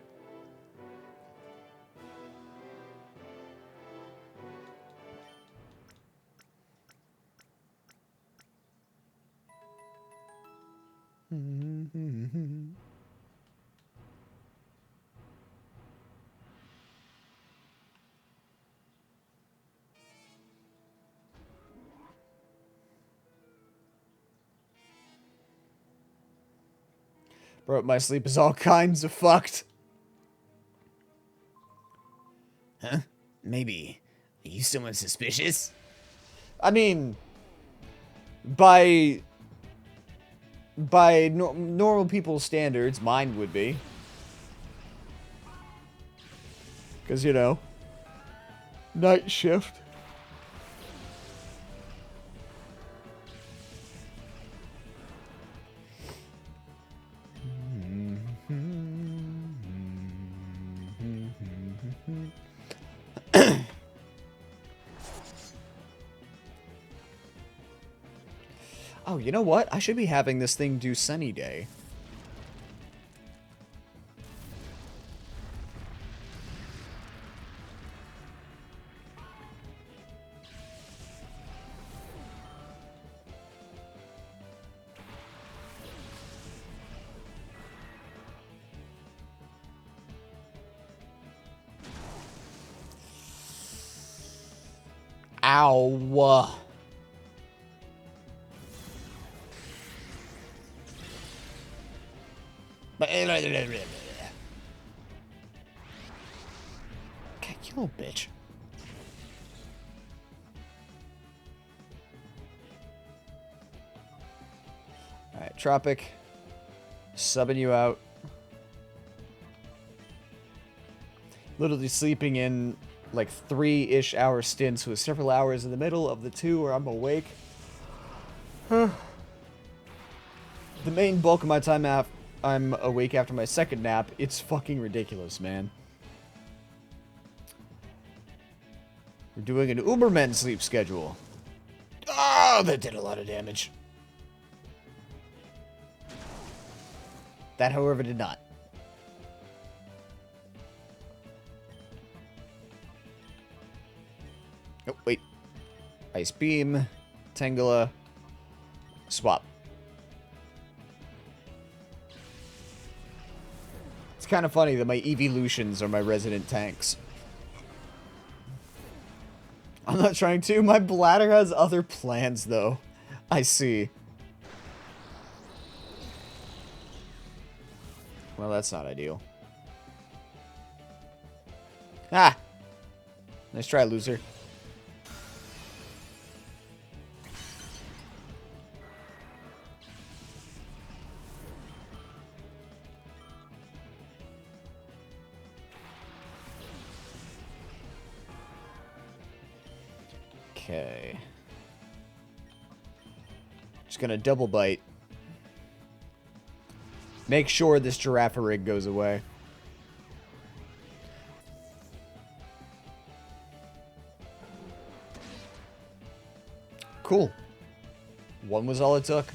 Speaker 1: Bro, my sleep is all kinds of fucked. Huh? Maybe. Are you someone suspicious? I mean, by normal people's standards, mine would be. Because, you know, night shift. Oh, you know what? I should be having this thing do Sunny Day. Ow. Okay, you little bitch. Alright, Tropic. Subbing you out. Literally sleeping in like 3-ish hour stints with several hours in the middle of the 2 where I'm awake. The main bulk of my time I'm awake after my second nap. It's fucking ridiculous, man. We're doing an Ubermen sleep schedule. Oh, that did a lot of damage. That, however, did not. Oh, wait. Ice Beam. Tangela. Swap. It's kind of funny that my evolutions are my resident tanks. I'm not trying to. My bladder has other plans, though. I see. Well, that's not ideal. Ah! Nice try, loser. Okay. Just gonna double bite. Make sure this giraffe rig goes away. Cool. One was all it took.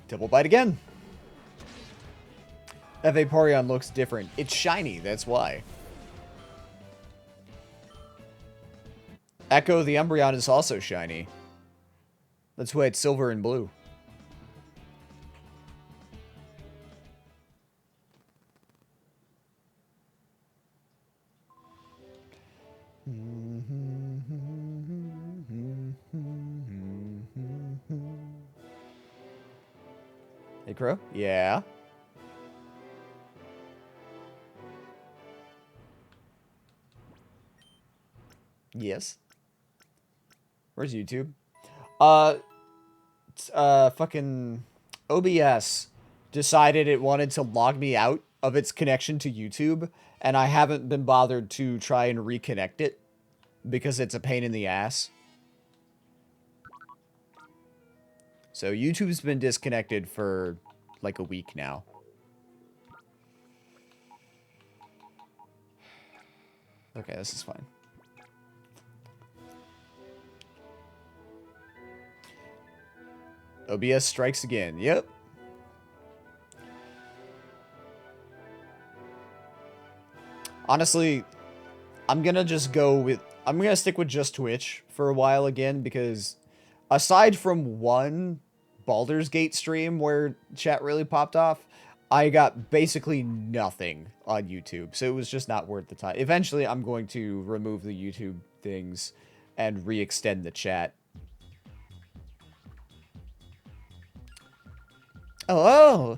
Speaker 1: Double bite again. That Vaporeon looks different. It's shiny, that's why. Echo the Umbreon is also shiny. That's why it's silver and blue. Hey, Crow? Yeah? Yes. Where's YouTube? Fucking OBS decided it wanted to log me out of its connection to YouTube, and I haven't been bothered to try and reconnect it because it's a pain in the ass. So YouTube's been disconnected for like a week now. Okay, this is fine. OBS strikes again. Yep. Honestly, I'm gonna stick with just Twitch for a while again, because aside from one Baldur's Gate stream where chat really popped off, I got basically nothing on YouTube, so it was just not worth the time. Eventually, I'm going to remove the YouTube things and re-extend the chat. Oh,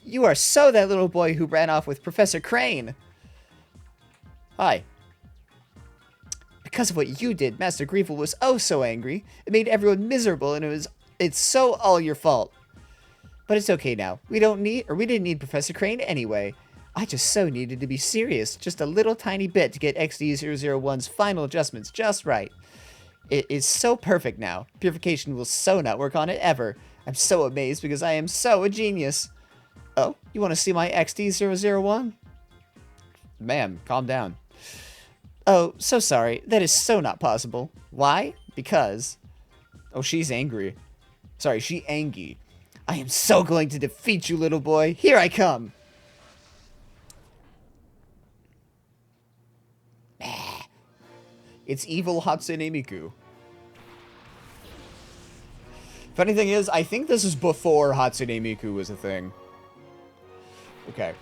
Speaker 1: you are so that little boy who ran off with Professor Crane. Hi. Because of what you did, Master Greevil was oh so angry. It made everyone miserable, and it's so all your fault. But it's okay now. We didn't need Professor Crane anyway. I just so needed to be serious, just a little tiny bit to get XD001's final adjustments just right. It is so perfect now. Purification will so not work on it ever. I'm so amazed because I am so a genius. Oh, you want to see my XD001? Ma'am, calm down. Oh, so sorry. That is so not possible. Why? Because... Oh, she's angry. Sorry, she Angie. I am so going to defeat you, little boy. Here I come. It's evil Hatsune Miku. Funny thing is, I think this is before Hatsune Miku was a thing. Okay.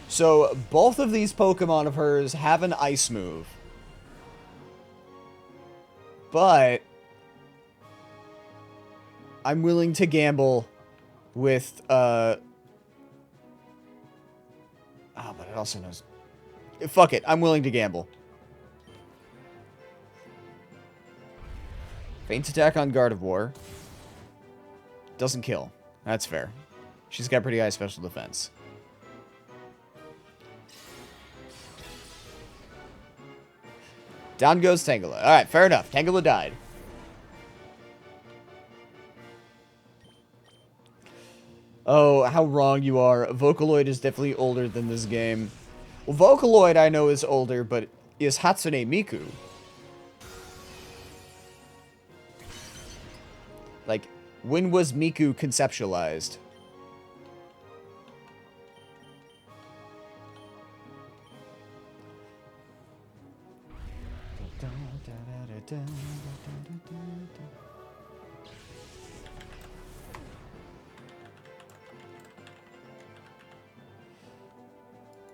Speaker 1: So, both of these Pokemon of hers have an ice move. But... I'm willing to gamble with, Oh, but it also knows... Fuck it, I'm willing to gamble. Faint attack on Gardevoir. Doesn't kill. That's fair. She's got pretty high special defense. Down goes Tangela. Alright, fair enough. Tangela died. Oh, how wrong you are. Vocaloid is definitely older than this game. Well, Vocaloid I know is older, but is Hatsune Miku? Like, when was Miku conceptualized?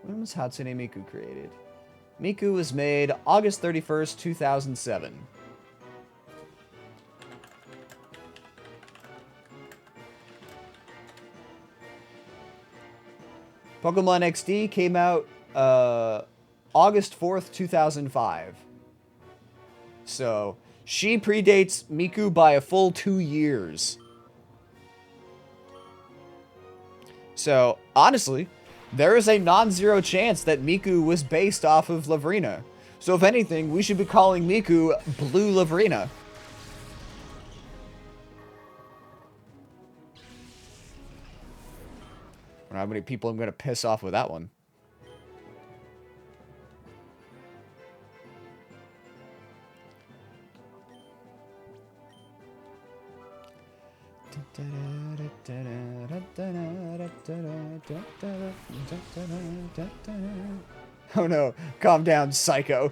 Speaker 1: When was Hatsune Miku created? Miku was made August 31st, 2007. Pokemon XD came out August 4th, 2005. So, she predates Miku by a full 2 years. So, honestly, there is a non-zero chance that Miku was based off of Lavrina. So, if anything, we should be calling Miku Blue Lavrina. I don't know how many people I'm going to piss off with that one. Oh no, calm down, psycho.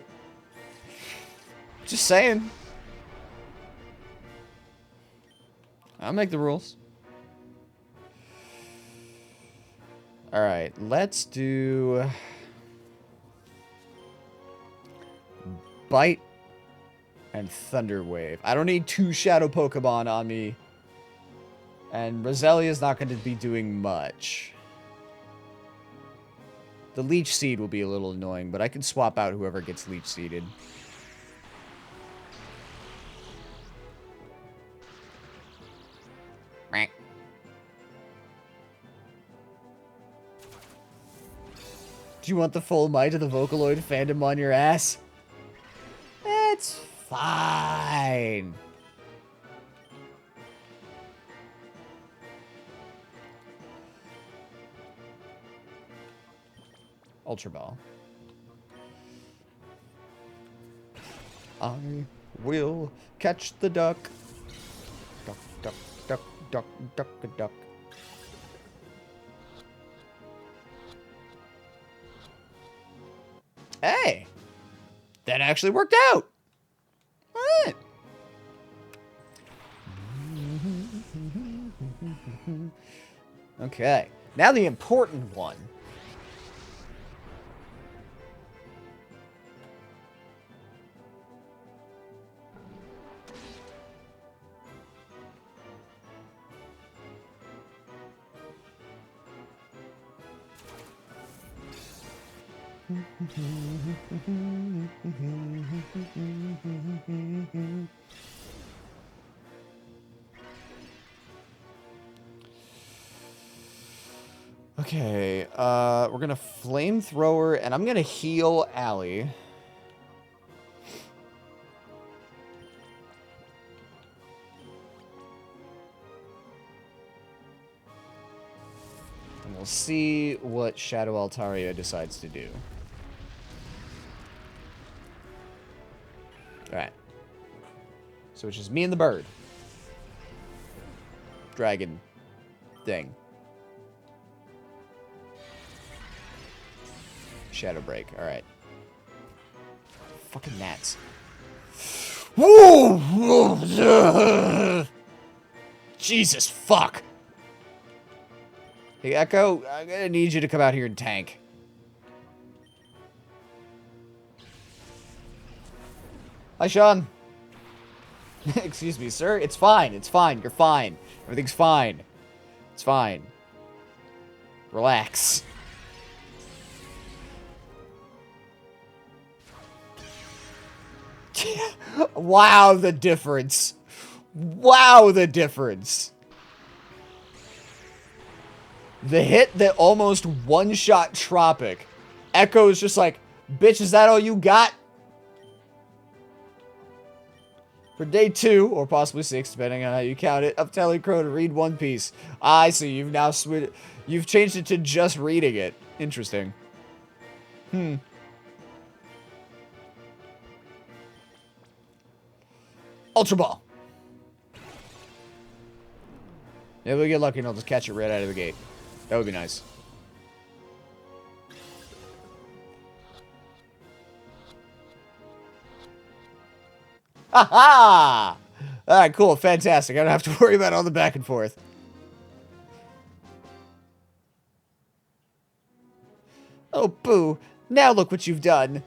Speaker 1: Just saying. I'll make the rules. Alright, let's do Bite and Thunder Wave. I don't need 2 Shadow Pokemon on me. And Roselia's not going to be doing much. The Leech Seed will be a little annoying, but I can swap out whoever gets Leech Seeded. Do you want the full might of the Vocaloid fandom on your ass? It's fine. Ultra Ball. I will catch the duck. Duck, duck, duck, duck, duck, duck. Hey! That actually worked out! Alright. Okay. Now the important one. Okay, we're gonna flamethrower, and I'm gonna heal Allie. And we'll see what Shadow Altaria decides to do. Alright. So it's just me and the bird. Dragon thing. Shadow Break. Alright. Fucking gnats. Jesus fuck. Hey, Echo, I'm gonna need you to come out here and tank. Hi, Sean. Excuse me, sir. It's fine. It's fine. You're fine. Everything's fine. It's fine. Relax. Wow, the difference. Wow, the difference. The hit that almost one-shot Tropic. Echo's just like, bitch, is that all you got? For day 2, or possibly 6, depending on how you count it, of telling Crow to read One Piece. I see, you've now you've changed it to just reading it. Interesting. Ultra Ball. Maybe we get lucky and I'll just catch it right out of the gate. That would be nice. Aha! Alright, cool. Fantastic. I don't have to worry about all the back and forth. Oh, boo. Now look what you've done.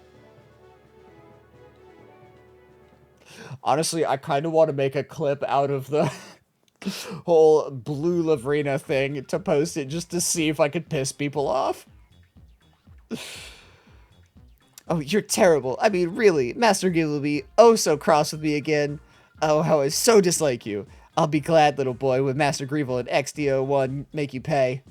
Speaker 1: Honestly, I kind of want to make a clip out of the whole Blue Lavrina thing to post it just to see if I could piss people off. Oh, you're terrible. I mean, really, Master Gil will be oh so cross with me again. Oh, how I so dislike you. I'll be glad, little boy, when Master Grievel and XD01 make you pay.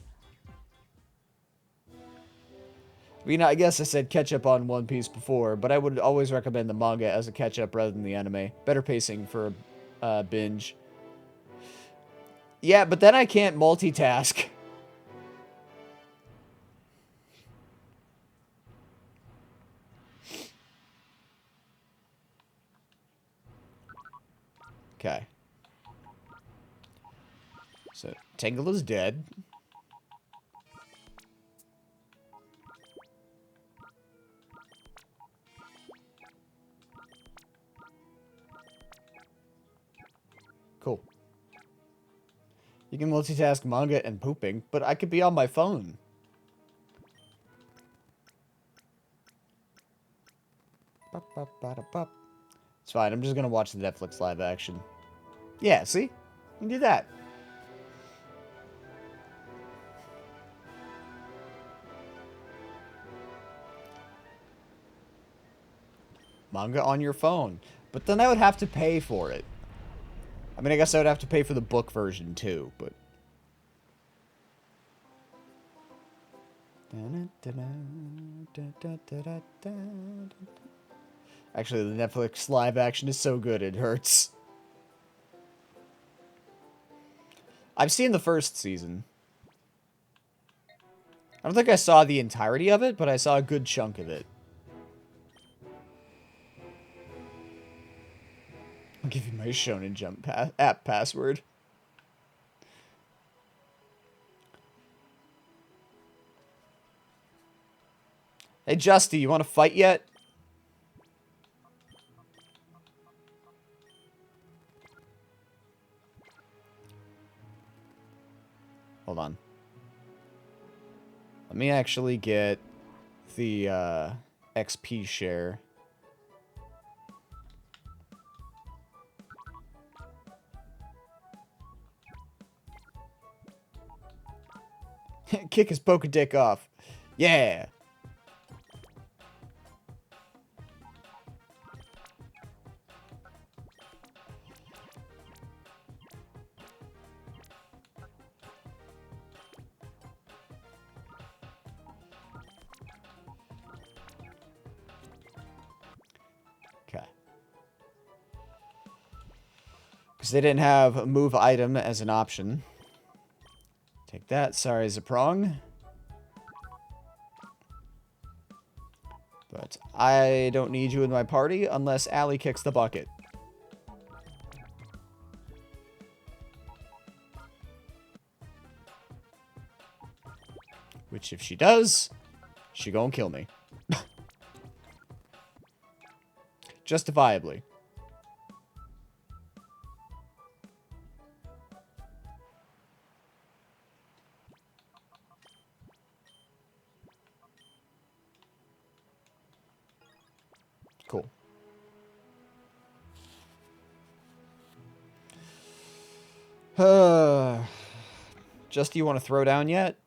Speaker 1: I mean, I guess I said catch up on One Piece before, but I would always recommend the manga as a catch up rather than the anime. Better pacing for a binge. Yeah, but then I can't multitask. Okay. So, Tangle is dead. Cool. You can multitask manga and pooping, but I could be on my phone. It's fine, I'm just gonna watch the Netflix live action. Yeah, see? You can do that. Manga on your phone. But then I would have to pay for it. I mean, I guess I would have to pay for the book version too, but... Actually, the Netflix live action is so good, it hurts. I've seen the first season. I don't think I saw the entirety of it, but I saw a good chunk of it. I'll give you my Shonen Jump app password. Hey, Justy, you want to fight yet? Hold on. Let me actually get the XP share. Kick his poker dick off. Yeah. Okay. Because they didn't have a move item as an option. Take that. Sorry, Zaprong. But I don't need you in my party unless Allie kicks the bucket. Which, if she does, she gonna kill me. Justifiably. Cool. Just, do you want to throw down yet?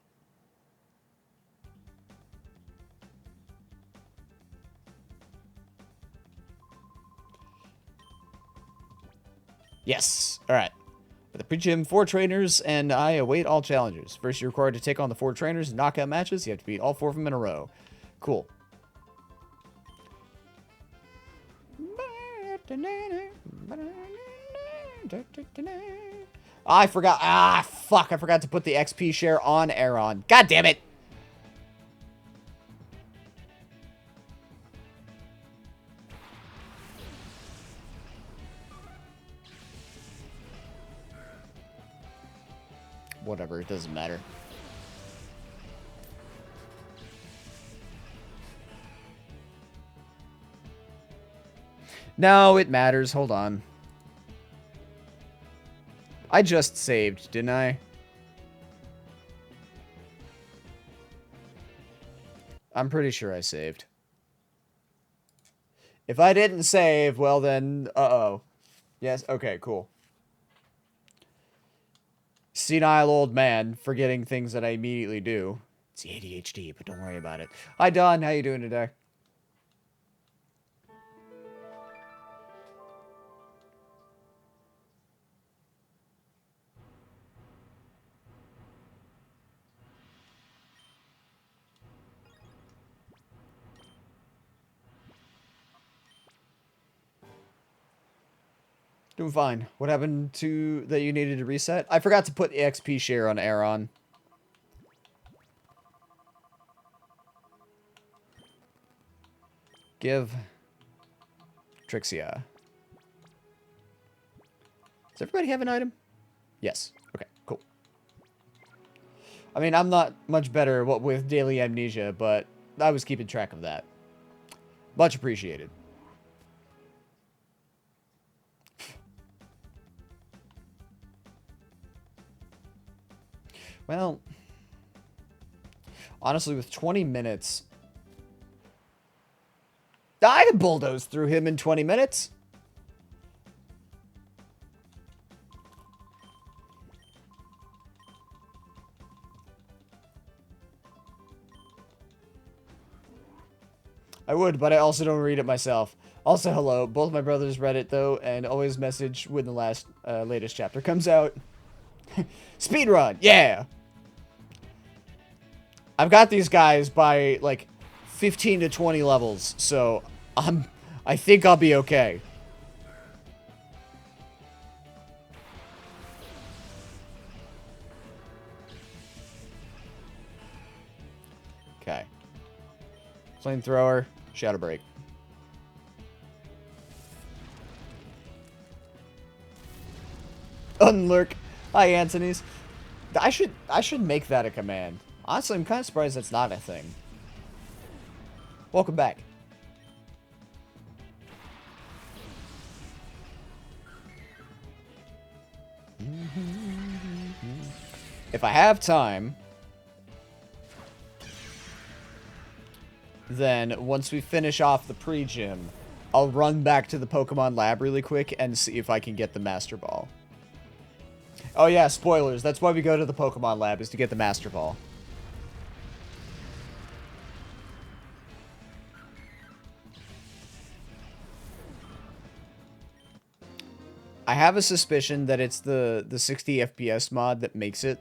Speaker 1: Yes. All right. At the pre-gym, 4 trainers, and I await all challengers. First, you're required to take on the 4 trainers in knockout matches. You have to beat all 4 of them in a row. Cool. I forgot. Ah, fuck. I forgot to put the XP share on Aaron. God damn it. Whatever. It doesn't matter. No, it matters. Hold on. I just saved, didn't I? I'm pretty sure I saved. If I didn't save, well then, uh-oh. Yes, okay, cool. Senile old man, forgetting things that I immediately do. It's the ADHD, but don't worry about it. Hi, Don. How you doing today? Doing fine. What happened to that you needed to reset? I forgot to put XP share on Aaron. Give Trixia. Does everybody have an item? Yes. Okay, cool. I mean, I'm not much better with daily amnesia, but I was keeping track of that. Much appreciated. Well, honestly, with 20 minutes, I could bulldoze through him in 20 minutes. I would, but I also don't read it myself. Also, hello. Both my brothers read it, though, and always message when the latest chapter comes out. Speedrun! Yeah! I've got these guys by, like, 15 to 20 levels, so I think I'll be okay. Okay. Flamethrower, Shadow Break. Unlurk. Hi, Anthony's. I should make that a command. Honestly, I'm kind of surprised that's not a thing. Welcome back. If I have time, then once we finish off the pre-gym, I'll run back to the Pokemon lab really quick and see if I can get the Master Ball. Oh yeah, spoilers. That's why we go to the Pokemon lab, is to get the Master Ball. I have a suspicion that it's the 60 FPS mod that makes it.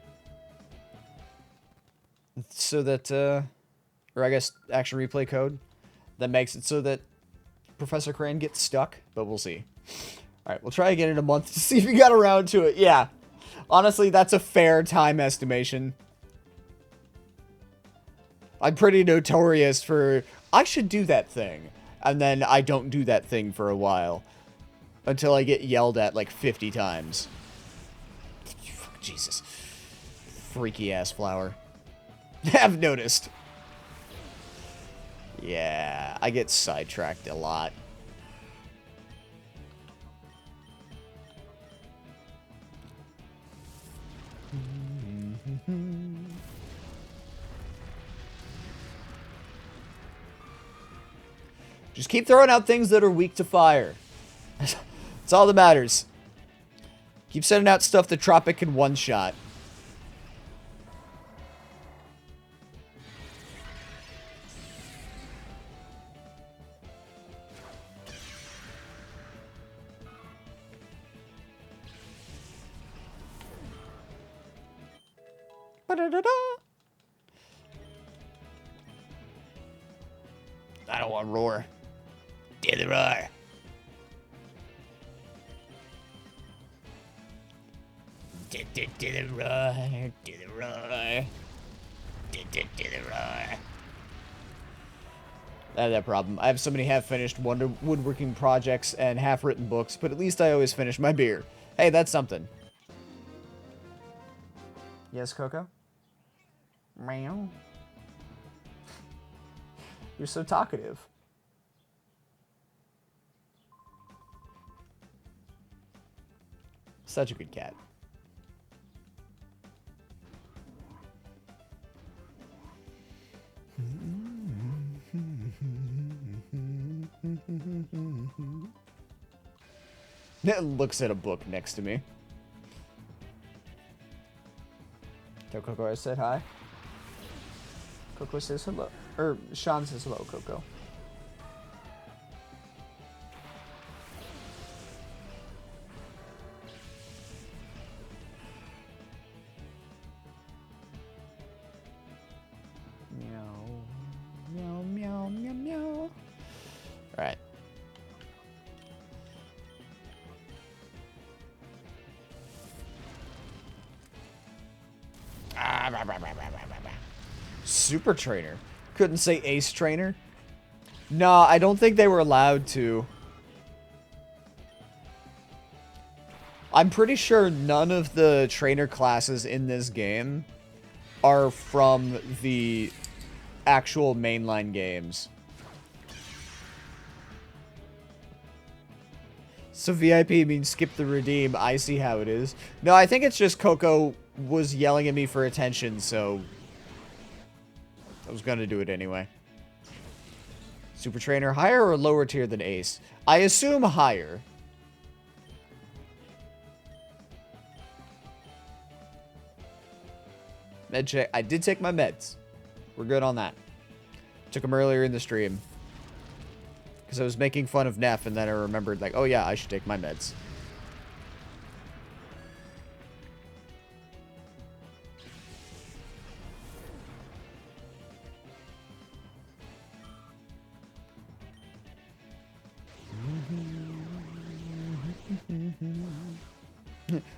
Speaker 1: So that, or I guess action replay code that makes it so that Professor Crane gets stuck, but we'll see. Alright, we'll try again in a month to see if we got around to it. Yeah. Honestly, that's a fair time estimation. I'm pretty notorious for, I should do that thing. And then I don't do that thing for a while. Until I get yelled at like 50 times. Jesus. Freaky ass flower. Have noticed. Yeah, I get sidetracked a lot. Just keep throwing out things that are weak to fire. That's all that matters. Keep sending out stuff that Tropic can one-shot. Ba-da-da-da. I don't want roar. Do the roar. Do the roar, do the roar. Do the roar. I have that problem. I have so many half-finished woodworking projects and half-written books, but at least I always finish my beer. Hey, that's something. Yes, Coco? Meow. You're so talkative. Such a good cat. It looks at a book next to me. Tell Coco I said hi. Coco says hello. Or Sean says hello, Coco. Meow. Meow, meow, meow, meow. Alright. Super trainer. Couldn't say ace trainer. No, I don't think they were allowed to. I'm pretty sure none of the trainer classes in this game are from the actual mainline games. So VIP means skip the redeem. I see how it is. No, I think it's just Coco was yelling at me for attention, so I was gonna do it anyway. Super trainer, higher or lower tier than ace? I assume higher. Med check. I did take my meds. We're good on that. Took them earlier in the stream. Because I was making fun of Neff, and then I remembered, like, oh yeah, I should take my meds.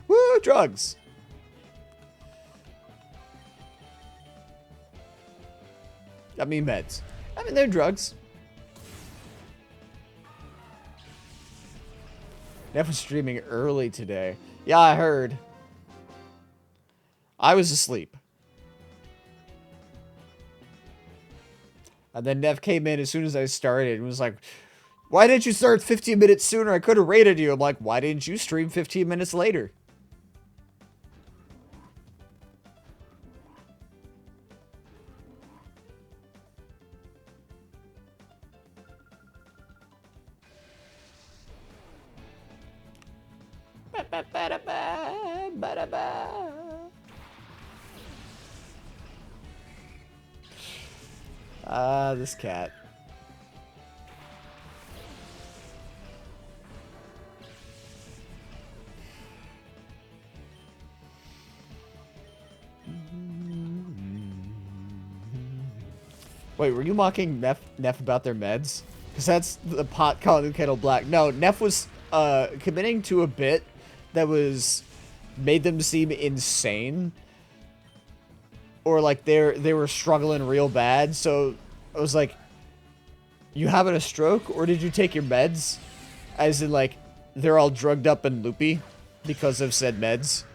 Speaker 1: Woo, drugs! I mean meds. I mean, they're drugs. Neff was streaming early today. Yeah, I heard. I was asleep. And then Neff came in as soon as I started and was like, why didn't you start 15 minutes sooner? I could have rated you. I'm like, why didn't you stream 15 minutes later? This cat. Wait, were you mocking Neff about their meds? Because that's the pot calling the kettle black. No, Neff was committing to a bit that was made them seem insane, or like they were struggling real bad. So I was like, you having a stroke, or did you take your meds? As in, like, they're all drugged up and loopy because of said meds.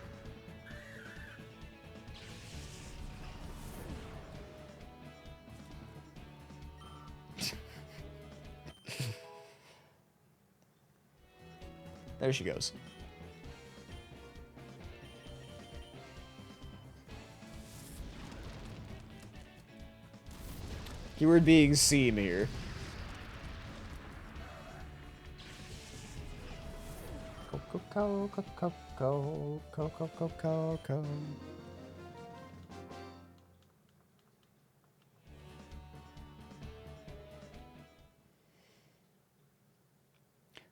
Speaker 1: There she goes. Keyword being seam here. Coco.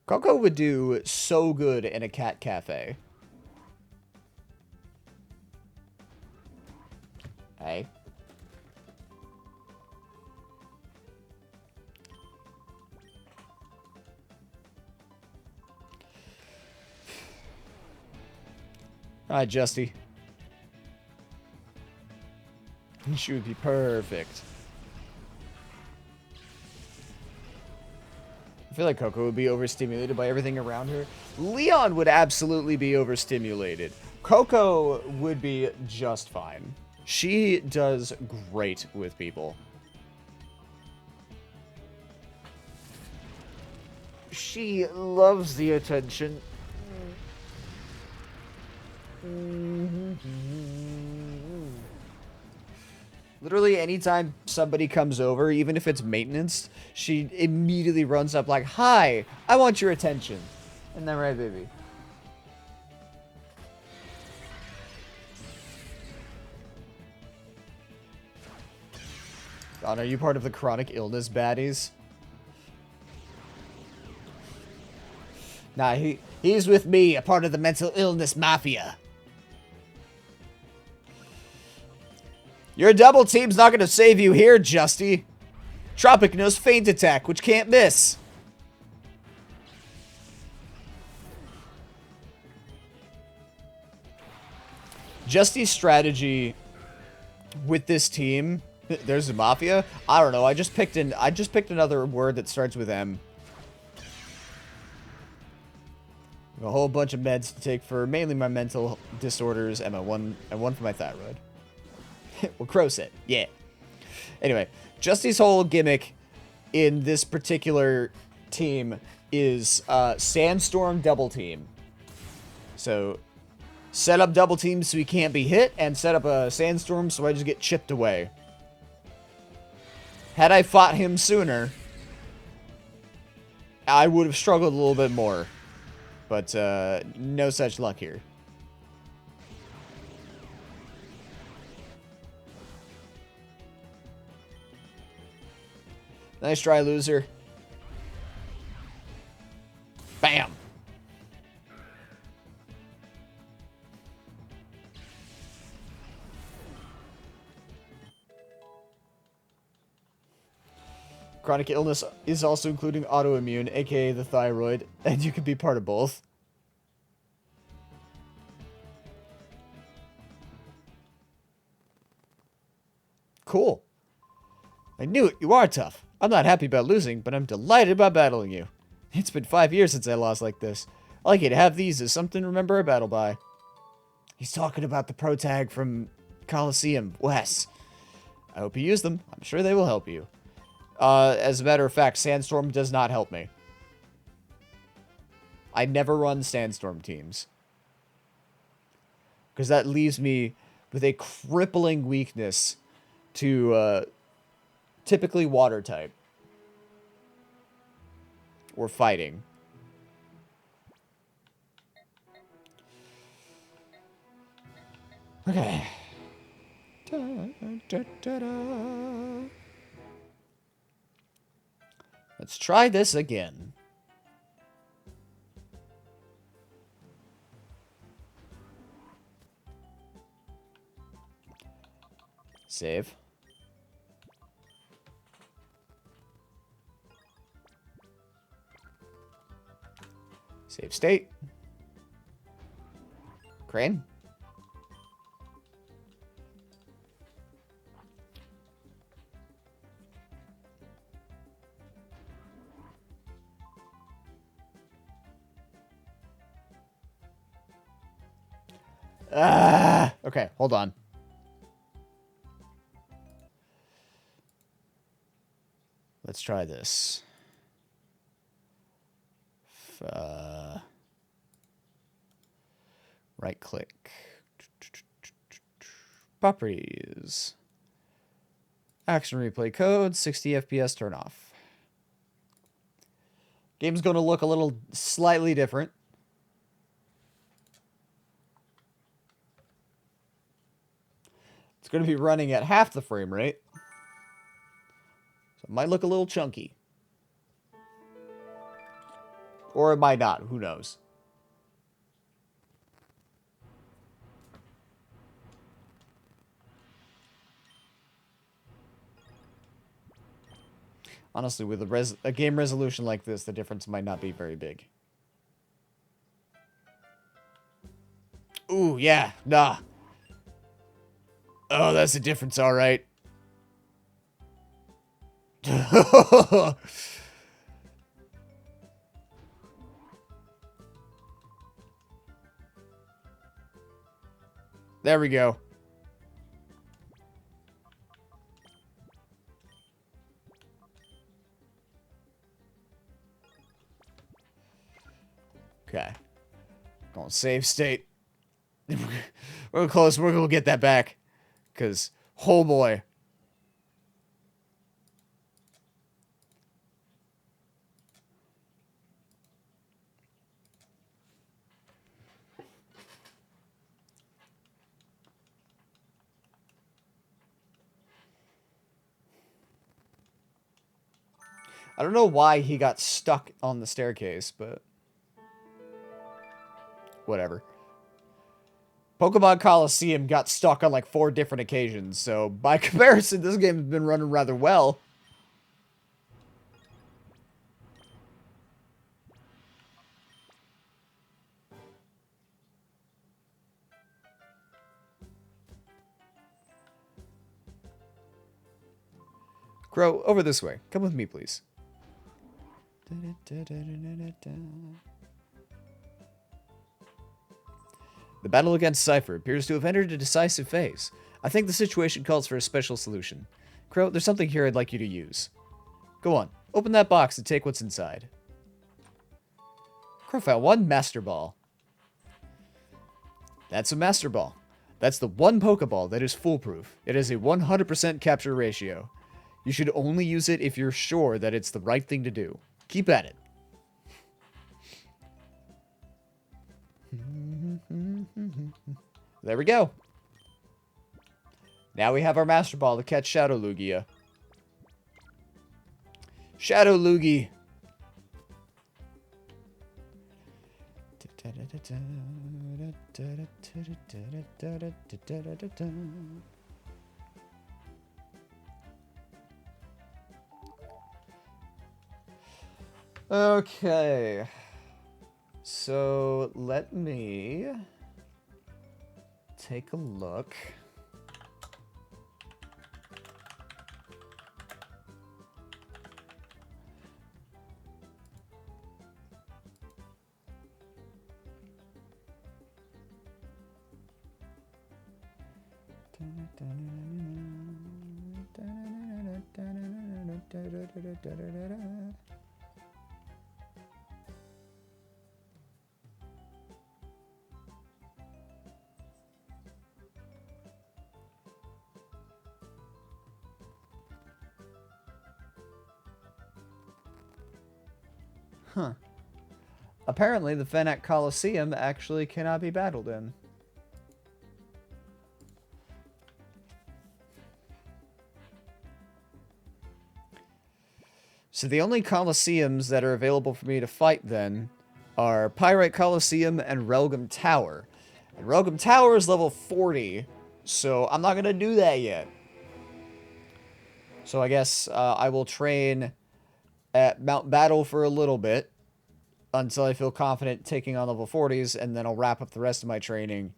Speaker 1: Coco would do so good in a cat cafe. Hey. Alright, Justy. She would be perfect. I feel like Coco would be overstimulated by everything around her. Leon would absolutely be overstimulated. Coco would be just fine. She does great with people. She loves the attention. Literally, anytime somebody comes over, even if it's maintenance, she immediately runs up like, "Hi, I want your attention." Isn't that right, baby? God, are you part of the chronic illness baddies? Nah, he's with me, a part of the mental illness mafia. Your double team's not gonna save you here, Justy. Tropic knows feint attack, which can't miss. Justy's strategy with this team, there's a mafia. I don't know. I just picked another word that starts with M. A whole bunch of meds to take for mainly my mental disorders and one for my thyroid. Well, Crowset, yeah. Anyway, Justy's whole gimmick in this particular team is Sandstorm double team. So, set up double teams so he can't be hit, and set up a Sandstorm so I just get chipped away. Had I fought him sooner, I would have struggled a little bit more. But, no such luck here. Nice try, loser. Bam. Chronic illness is also including autoimmune, aka the thyroid, and you can be part of both. Cool. I knew it. You are tough. I'm not happy about losing, but I'm delighted about battling you. It's been 5 years since I lost like this. I like you to have these as something to remember a battle by. He's talking about the pro tag from Coliseum, Wes. I hope you use them. I'm sure they will help you. As a matter of fact, Sandstorm does not help me. I never run Sandstorm teams. Because that leaves me with a crippling weakness to, typically water type. Or fighting. Okay. Da, da, da, da. Let's try this again. Save. Save state. Crane. Okay, hold on. Let's try this. Right click. Properties. Action replay code, 60 FPS turn off. Game's going to look a little slightly different. It's going to be running at half the frame rate. So it might look a little chunky. Or it might not. Who knows? Honestly, with a game resolution like this, the difference might not be very big. Ooh, yeah, nah. Oh, that's the difference, alright. There we go. Okay. Going save state. We're close. We're gonna get that back. Because, oh boy. I don't know why he got stuck on the staircase, but whatever. Pokemon Coliseum got stuck on like 4 different occasions, so by comparison, this game has been running rather well. Crow, over this way. Come with me, please. The battle against Cypher appears to have entered a decisive phase. I think the situation calls for a special solution. Crow, there's something here I'd like you to use. Go on, open that box and take what's inside. Crow found one Master Ball. That's a Master Ball. That's the one Pokeball that is foolproof. It has a 100% capture ratio. You should only use it if you're sure that it's the right thing to do. Keep at it. There we go. Now we have our Master Ball to catch Shadow Lugia. Shadow Lugie. Okay. So let me take a look. Huh. Apparently, the Fennec Coliseum actually cannot be battled in. So the only Coliseums that are available for me to fight then are Pyrite Coliseum and Relgam Tower. And Relgam Tower is level 40, so I'm not going to do that yet. So I guess I will train at Mount Battle for a little bit until I feel confident taking on level 40s, and then I'll wrap up the rest of my training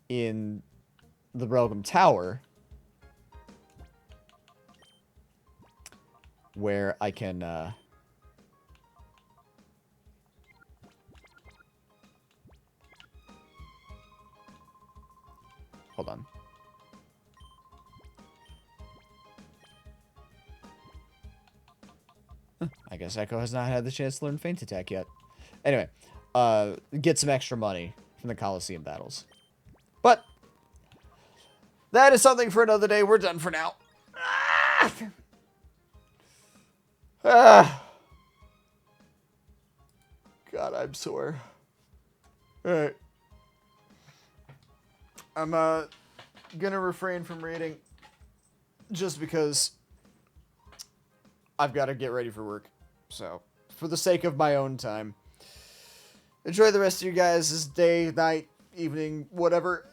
Speaker 1: in the Relgam Tower, where I can hold on. I guess Echo has not had the chance to learn Feint Attack yet. Anyway, get some extra money from the Coliseum battles. But that is something for another day. We're done for now. God, I'm sore. Alright. I'm gonna refrain from reading just because I've got to get ready for work. So, for the sake of my own time. Enjoy the rest of you guys' day, night, evening, whatever.